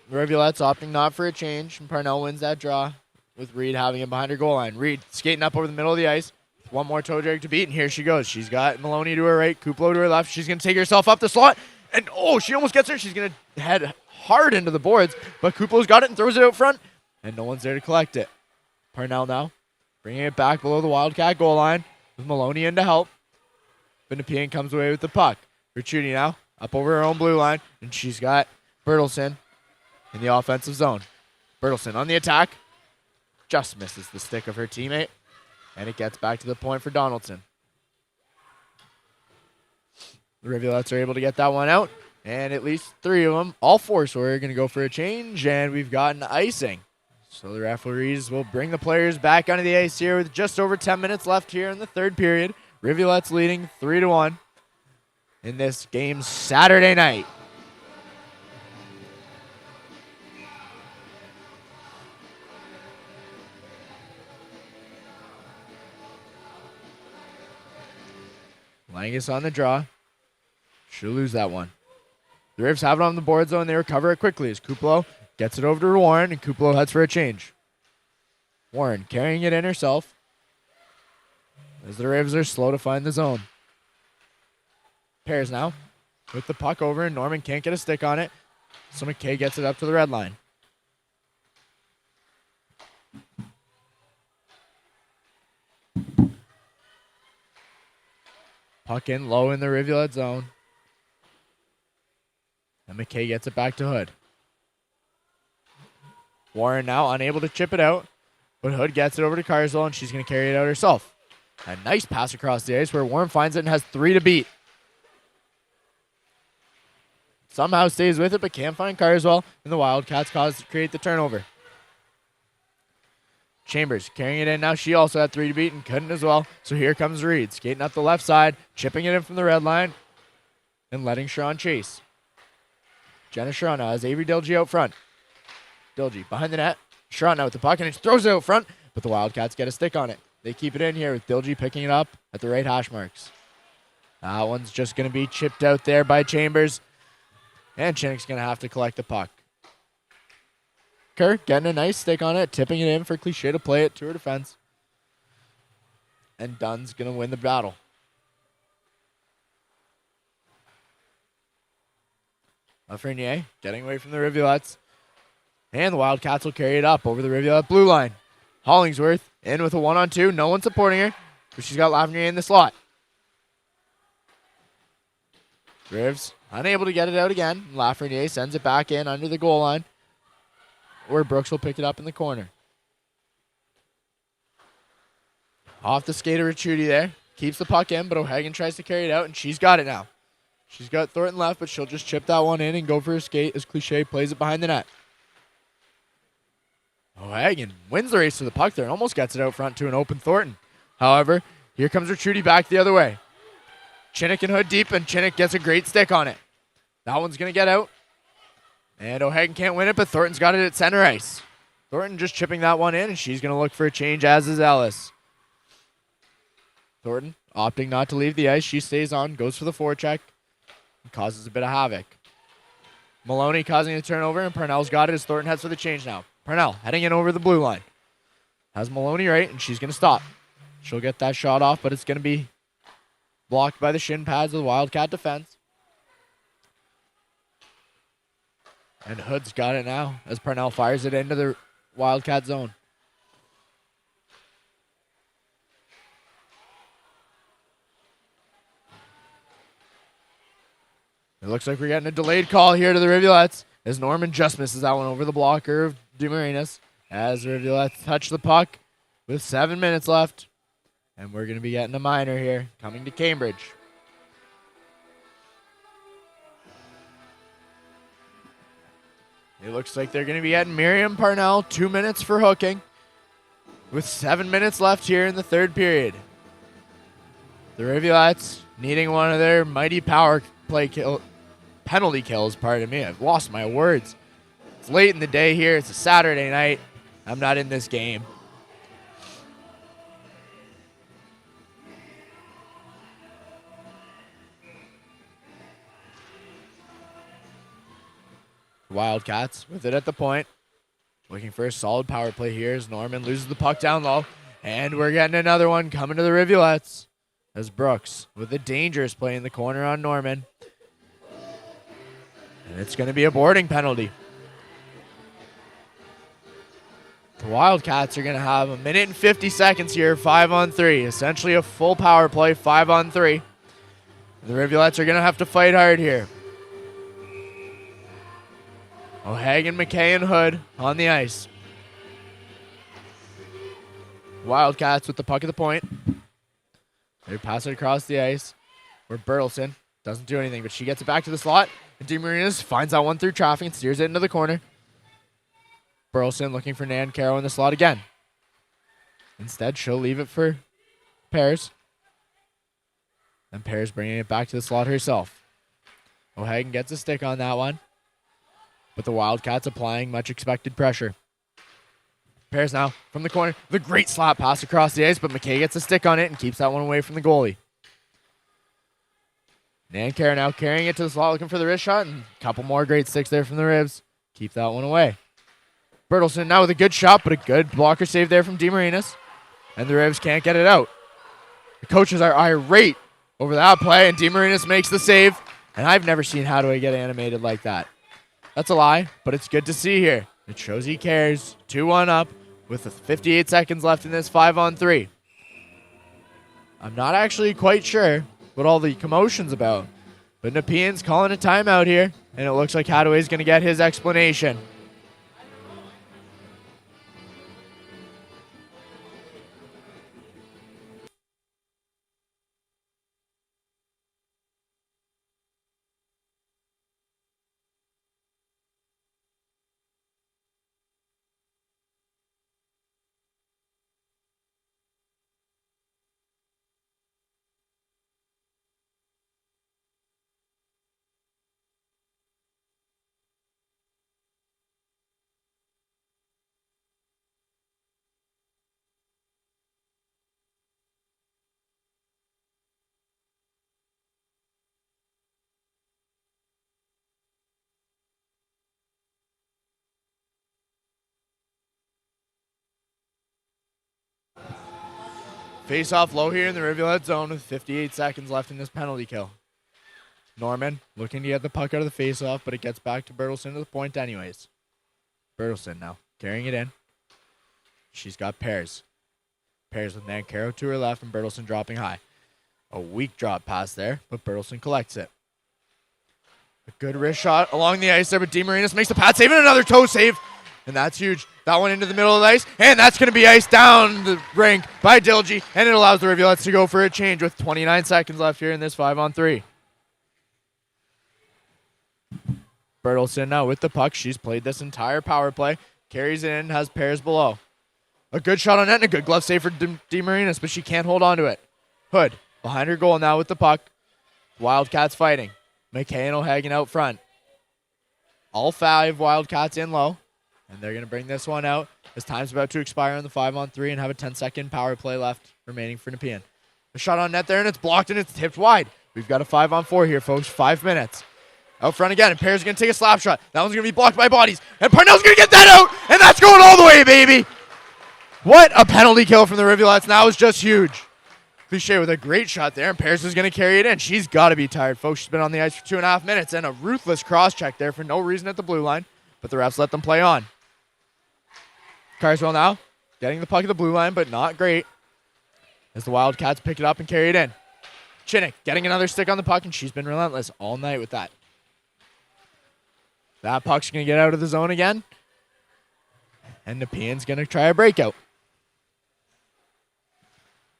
A: The Rivulettes opting not for a change, and Parnell wins that draw with Reed having him behind her goal line. Reed skating up over the middle of the ice. One more toe drag to beat, and here she goes. She's got Maloney to her right, Kuplo to her left. She's going to take herself up the slot, and she almost gets her. She's going to head hard into the boards, but Kuplo's got it and throws it out front, and no one's there to collect it. Parnell now bringing it back below the Wildcat goal line with Maloney in to help, but Nepean comes away with the puck. Richuti now up over her own blue line, and she's got Bertelson in the offensive zone. Bertelson on the attack. Just misses the stick of her teammate. And it gets back to the point for Donaldson. The Rivulettes are able to get that one out. And at least 3 of them, all 4, so we're going to go for a change. And we've gotten icing. So the referees will bring the players back onto the ice here with just over 10 minutes left here in the third period. Rivulettes leading 3-1 in this game Saturday night. Langus on the draw. She'll lose that one. The Rivs have it on the board, though, and they recover it quickly as Kuplo gets it over to Warren, and Kuplo heads for a change. Warren carrying it in herself as the Rivs are slow to find the zone. Pears now with the puck over, and Norman can't get a stick on it, so McKay gets it up to the red line. Puck in low in the Rivulet zone. And McKay gets it back to Hood. Warren now unable to chip it out, but Hood gets it over to Carswell, and she's going to carry it out herself. A nice pass across the ice where Warren finds it and has 3 to beat. Somehow stays with it, but can't find Carswell, and the Wildcats create the turnover. Chambers carrying it in now. She also had 3 to beat and couldn't as well. So here comes Reed, skating up the left side, chipping it in from the red line, and letting Sharon chase. Jenna Sharon now has Avery Dilge out front. Dilge behind the net. Sharon now with the puck, and he throws it out front, but the Wildcats get a stick on it. They keep it in here with Dilge picking it up at the right hash marks. That one's just going to be chipped out there by Chambers, and Chinnick's going to have to collect the puck. Kerr getting a nice stick on it, tipping it in for Cliche to play it to her defense. And Dunn's going to win the battle. Lafreniere getting away from the Rivulettes. And the Wildcats will carry it up over the Rivulet blue line. Hollingsworth in with a 1-on-2. No one supporting her, but she's got Lafreniere in the slot. Rivs unable to get it out again. Lafreniere sends it back in under the goal line, where Brooks will pick it up in the corner. Off the skater Ricciuti there. Keeps the puck in, but O'Hagan tries to carry it out, and she's got it now. She's got Thornton left, but she'll just chip that one in and go for a skate as Cliche plays it behind the net. O'Hagan wins the race to the puck there and almost gets it out front to an open Thornton. However, here comes Ricciuti back the other way. Chinnick and Hood deep, and Chinnick gets a great stick on it. That one's going to get out. And O'Hagan can't win it, but Thornton's got it at center ice. Thornton just chipping that one in, and she's going to look for a change, as is Ellis. Thornton opting not to leave the ice. She stays on, goes for the forecheck, and causes a bit of havoc. Maloney causing a turnover, and Parnell's got it as Thornton heads for the change now. Parnell heading in over the blue line. Has Maloney right, and she's going to stop. She'll get that shot off, but it's going to be blocked by the shin pads of the Wildcat defense. And Hood's got it now as Parnell fires it into the Wildcat zone. It looks like we're getting a delayed call here to the Rivulettes as Norman just misses that one over the blocker of DeMarinis as the Rivulettes touch the puck with 7 minutes left. And we're going to be getting a minor here coming to Cambridge. It looks like they're going to be getting Miriam Parnell 2 minutes for hooking with 7 minutes left here in the third period. The Rivulettes needing one of their mighty power play penalty kills, pardon me. I've lost my words. It's late in the day here. It's a Saturday night. I'm not in this game. Wildcats with it at the point. Looking for a solid power play here as Norman loses the puck down low. And we're getting another one coming to the Rivulettes as Brooks with a dangerous play in the corner on Norman. And it's going to be a boarding penalty. The Wildcats are going to have 1 minute and 50 seconds here, 5-on-3. Essentially a full power play, 5-on-3. The Rivulettes are going to have to fight hard here. O'Hagan, McKay, and Hood on the ice. Wildcats with the puck at the point. They pass it across the ice where Bertelson doesn't do anything, but she gets it back to the slot. And DeMarinis finds that one through traffic and steers it into the corner. Burleson looking for Nan Caro in the slot again. Instead, she'll leave it for Pears. And Pears bringing it back to the slot herself. O'Hagan gets a stick on that one. But the Wildcats applying much expected pressure. Pears now from the corner. The great slap pass across the ice, but McKay gets a stick on it and keeps that one away from the goalie. Nankara now carrying it to the slot, looking for the wrist shot, and a couple more great sticks there from the Ribs. Keep that one away. Bertelson now with a good shot, but a good blocker save there from DeMarinis. And the Ribs can't get it out. The coaches are irate over that play, and DeMarinis makes the save. And I've never seen Hadaway get animated like that. That's a lie, but it's good to see here. It shows he cares. 2-1 up with 58 seconds left in this 5-on-3. I'm not actually quite sure what all the commotion's about. But Nepean's calling a timeout here, and it looks like Hadaway's going to get his explanation. Face off low here in the Rivulet zone with 58 seconds left in this penalty kill. Norman looking to get the puck out of the face-off, but it gets back to Bertelsen to the point anyways. Bertelsen now carrying it in. She's got Pears. Pears with Nancaro to her left and Bertelsen dropping high. A weak drop pass there, but Bertelsen collects it. A good wrist shot along the ice there, but DeMarinis makes the pad save and another toe save. And that's huge. That one into the middle of the ice, and that's going to be iced down the rink by Dilgy, and it allows the Rivulettes to go for a change with 29 seconds left here in this 5-on-3. Bertelsen now with the puck. She's played this entire power play. Carries it in, has Pears below. A good shot on net and a good glove save for DeMarinis, but she can't hold on to it. Hood behind her goal now with the puck. Wildcats fighting. McKay and O'Hagan out front. All 5 Wildcats in low. And they're going to bring this one out as time's about to expire on the 5-on-3 and have a 10-second power play left remaining for Nepean. A shot on net there, and it's blocked, and it's tipped wide. We've got a 5-on-4 here, folks. 5 minutes. Out front again, and Pears is going to take a slap shot. That one's going to be blocked by bodies. And Parnell's going to get that out, and that's going all the way, baby. What a penalty kill from the Rivulettes. That was just huge. Cliche with a great shot there, and Pears is going to carry it in. She's got to be tired, folks. She's been on the ice for 2.5 minutes, and a ruthless cross-check there for no reason at the blue line. But the refs let them play on. Carswell now getting the puck at the blue line, but not great. As the Wildcats pick it up and carry it in. Chinnick getting another stick on the puck, and she's been relentless all night with that. That puck's going to get out of the zone again. And Nepean's going to try a breakout.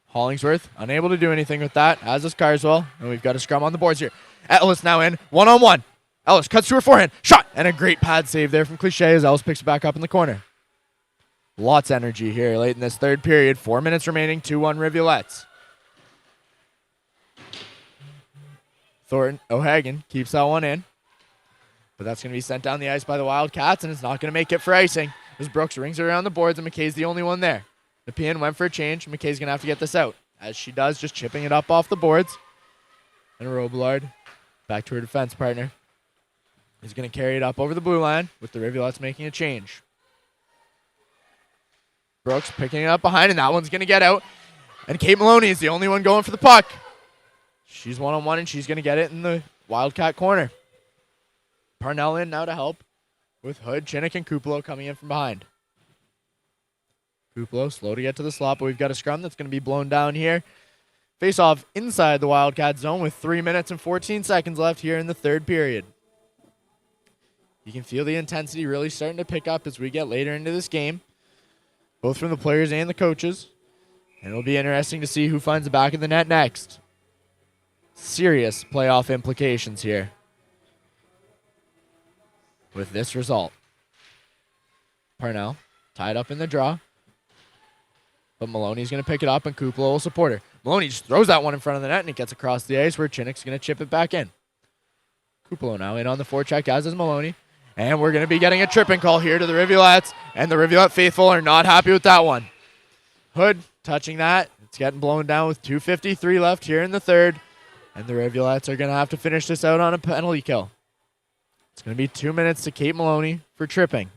A: Hollingsworth unable to do anything with that, as is Carswell. And we've got a scrum on the boards here. Ellis now in, one-on-one. Ellis cuts to her forehand. Shot! And a great pad save there from Cliche as Ellis picks it back up in the corner. Lots of energy here late in this third period. 4 minutes remaining, 2-1 Rivulettes. Thornton O'Hagan keeps that one in. But that's going to be sent down the ice by the Wildcats, and it's not going to make it for icing. As Brooks rings it around the boards, and McKay's the only one there. Nepean went for a change. McKay's going to have to get this out. As she does, just chipping it up off the boards. And Robillard back to her defense partner. He's going to carry it up over the blue line with the Rivulettes making a change. Brooks picking it up behind, and that one's going to get out. And Kate Maloney is the only one going for the puck. She's one-on-one, and she's going to get it in the Wildcat corner. Parnell in now to help with Hood, Chinnick, and Kupalo coming in from behind. Kupalo slow to get to the slot, but we've got a scrum that's going to be blown down here. Face off inside the Wildcat zone with 3 minutes and 14 seconds left here in the third period. You can feel the intensity really starting to pick up as we get later into this game, both from the players and the coaches. And it'll be interesting to see who finds the back of the net next. Serious playoff implications here with this result. Parnell tied up in the draw, but Maloney's going to pick it up, and Kupalo will support her. Maloney just throws that one in front of the net, and it gets across the ice where Chinnick's going to chip it back in. Kupalo now in on the forecheck, as is Maloney. And we're going to be getting a tripping call here to the Rivulettes, and the Rivulet faithful are not happy with that one. Hood touching that. It's getting blown down with 2:53 left here in the third, and the Rivulettes are going to have to finish this out on a penalty kill. It's going to be 2 minutes to Kate Maloney for tripping.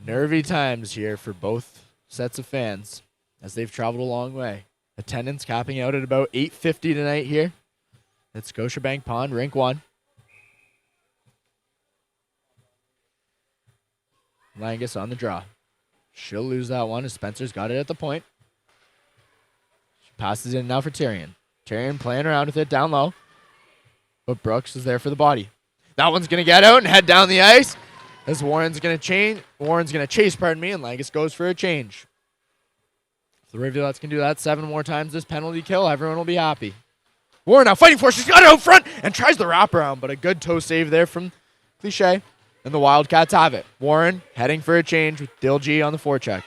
A: Nervy times here for both sets of fans as they've traveled a long way. Attendance capping out at about 850 tonight here at Scotiabank Pond, Rink 1. Langus on the draw. She'll lose that one as Spencer's got it at the point. She Passes in now for Tyrion. Tyrion playing around with it down low. But Brooks is there for the body. That one's going to get out and head down the ice. As Warren's going to chase, and Langus goes for a change. If the Rivulettes can do that 7 more times this penalty kill, everyone will be happy. Warren now fighting for it. She's got it out front and tries the wraparound, but a good toe save there from Cliche. And the Wildcats have it. Warren heading for a change with Dilgy on the forecheck.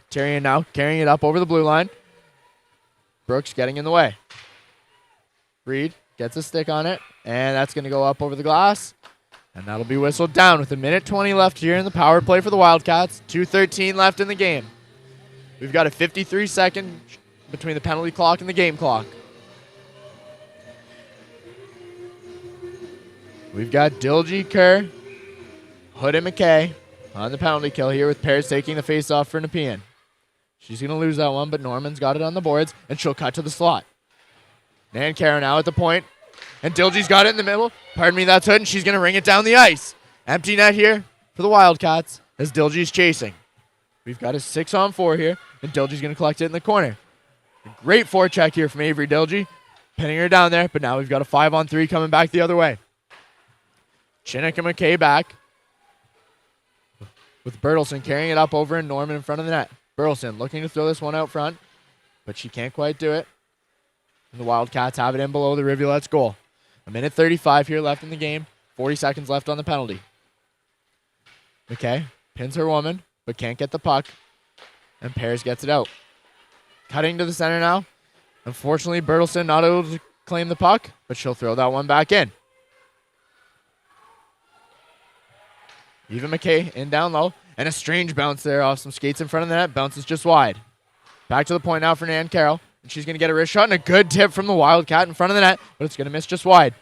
A: Tyrion now carrying it up over the blue line. Brooks getting in the way. Reed gets a stick on it, and that's going to go up over the glass. And that'll be whistled down with 1:20 left here in the power play for the Wildcats. 2:13 left in the game. We've got a 53-second between the penalty clock and the game clock. We've got Dilgy, Kerr, Hood, and McKay on the penalty kill here with Pears taking the face-off for Nepean. She's going to lose that one, but Norman's got it on the boards, and she'll cut to the slot. Nankara now at the point, and Dilgy's got it in the middle. Pardon me, that's Hood, and she's going to ring it down the ice. Empty net here for the Wildcats as Dilgy's chasing. We've got a 6-on-4 here, and Dilgy's going to collect it in the corner. A great forecheck here from Avery Dilgy, pinning her down there, but now we've got a 5-on-3 coming back the other way. Chinnick and McKay back, with Bertelson carrying it up over and Norman in front of the net. Bertelson looking to throw this one out front, but she can't quite do it. And the Wildcats have it in below the Rivulettes' goal. 1:35 here left in the game. 40 seconds left on the penalty. McKay pins her woman, but can't get the puck. And Pears gets it out. Cutting to the center now. Unfortunately, Bertelson not able to claim the puck, but she'll throw that one back in. Eva McKay in down low. And a strange bounce there off some skates in front of the net. Bounces just wide. Back to the point now for Nan Carroll. And she's going to get a wrist shot and a good tip from the Wildcat in front of the net. But it's going to miss just wide.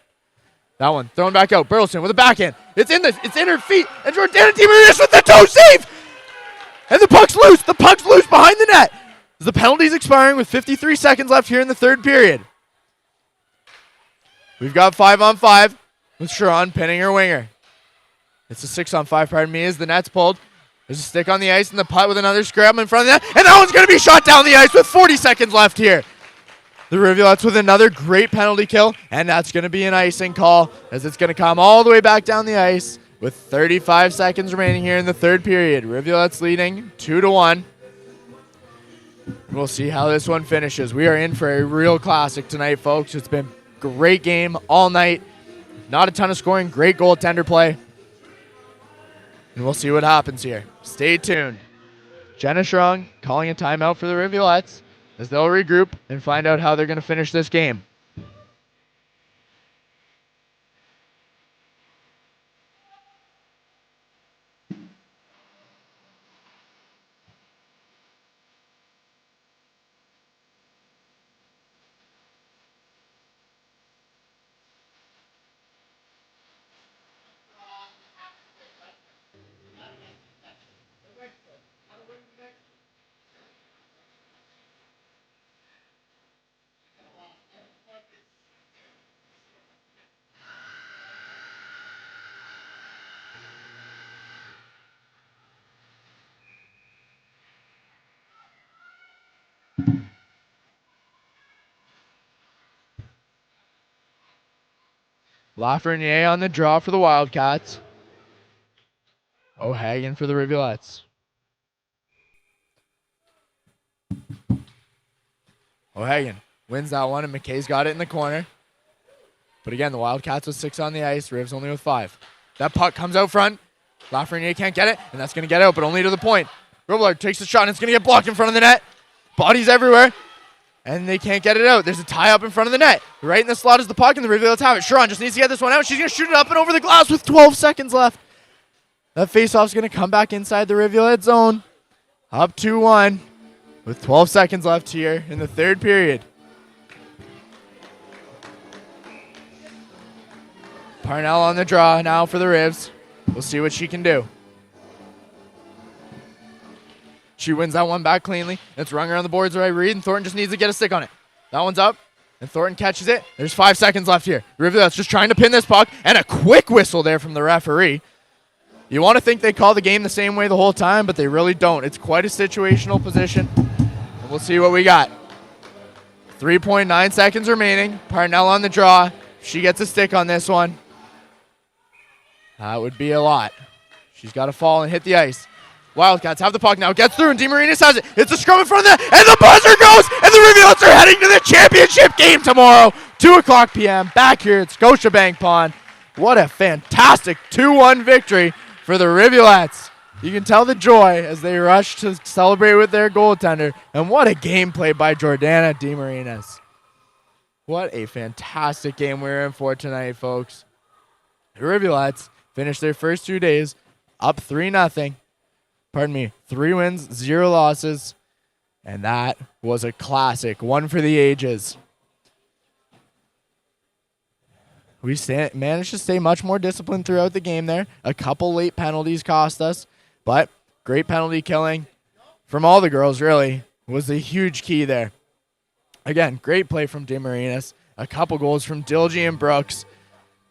A: That one thrown back out. Burleson with a backhand. It's in her feet. And Jordana Timurius with the toe save. And the puck's loose. The puck's loose behind the net. The penalty's expiring with 53 seconds left here in the third period. We've got 5-on-5 with Sharon pinning her winger. It's a 6-on-5, pardon me, as the net's pulled. There's a stick on the ice and the putt with another scramble in front of the net. And that one's going to be shot down the ice with 40 seconds left here. The Rivulettes with another great penalty kill. And that's going to be an icing call as it's going to come all the way back down the ice with 35 seconds remaining here in the third period. Rivulettes leading 2-1. We'll see how this one finishes. We are in for a real classic tonight, folks. It's been a great game all night. Not a ton of scoring. Great goaltender play. And we'll see what happens here. Stay tuned. Jenna Strong calling a timeout for the Rivulettes as they'll regroup and find out how they're going to finish this game. Lafreniere on the draw for the Wildcats. O'Hagan for the Rivulettes. O'Hagan wins that one, and McKay's got it in the corner. But again, the Wildcats with 6 on the ice, Rivs only with 5. That puck comes out front. Lafreniere can't get it, and that's going to get out, but only to the point. Robillard takes the shot, and it's going to get blocked in front of the net. Bodies everywhere. And they can't get it out. There's a tie up in front of the net. Right in the slot is the puck, and the Rivulettes have it. Sharon just needs to get this one out. She's going to shoot it up and over the glass with 12 seconds left. That faceoff's going to come back inside the Rivulet zone. Up 2-1 with 12 seconds left here in the third period. Parnell on the draw now for the Rivs. We'll see what she can do. She wins that one back cleanly. It's rung around the boards right Reed, and Thornton just needs to get a stick on it. That one's up, and Thornton catches it. There's 5 seconds left here. Rivulet's just trying to pin this puck, and a quick whistle there from the referee. You want to think they call the game the same way the whole time, but they really don't. It's quite a situational position, and we'll see what we got. 3.9 seconds remaining. Parnell on the draw. She gets a stick on this one. That would be a lot. She's got to fall and hit the ice. Wildcats have the puck now. Gets through, and DeMarinis has it. It's a scrum in front of them, and the buzzer goes, and the Rivulettes are heading to the championship game tomorrow, 2 o'clock p.m. back here at Scotiabank Pond. What a fantastic 2-1 victory for the Rivulettes. You can tell the joy as they rush to celebrate with their goaltender, and what a game played by Jordana DeMarinis. What a fantastic game we're in for tonight, folks. The Rivulettes finished their first 2 days up 3-0. 3 wins, 0 losses. And that was a classic, one for the ages. We managed to stay much more disciplined throughout the game there. A couple late penalties cost us, but great penalty killing from all the girls, really, was a huge key there. Again, great play from DeMarinis. A couple goals from Dilgy and Brooks.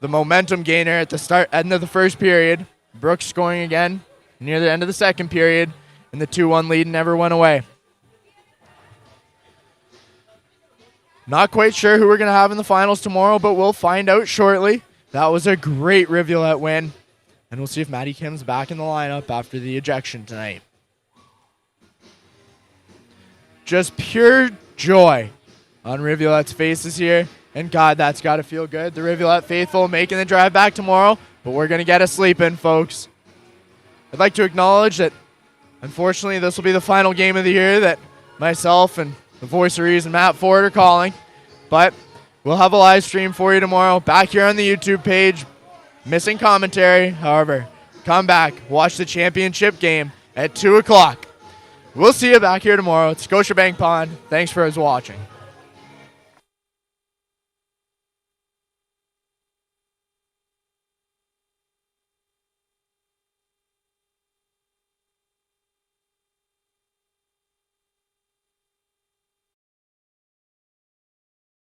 A: The momentum gainer at the end of the first period. Brooks scoring again near the end of the second period, and the 2-1 lead never went away. Not quite sure who we're going to have in the finals tomorrow, but we'll find out shortly. That was a great Rivulette win, and we'll see if Maddie Kim's back in the lineup after the ejection tonight. Just pure joy on Rivulette's faces here, and God, that's got to feel good. The Rivulette faithful making the drive back tomorrow, but we're going to get a sleep in, folks. I'd like to acknowledge that, unfortunately, this will be the final game of the year that myself and the Voice of Reason, Matt Ford, are calling. But we'll have a live stream for you tomorrow back here on the YouTube page. Missing commentary. However, come back, watch the championship game at 2 o'clock. We'll see you back here tomorrow at Scotiabank Pond. Thanks for watching.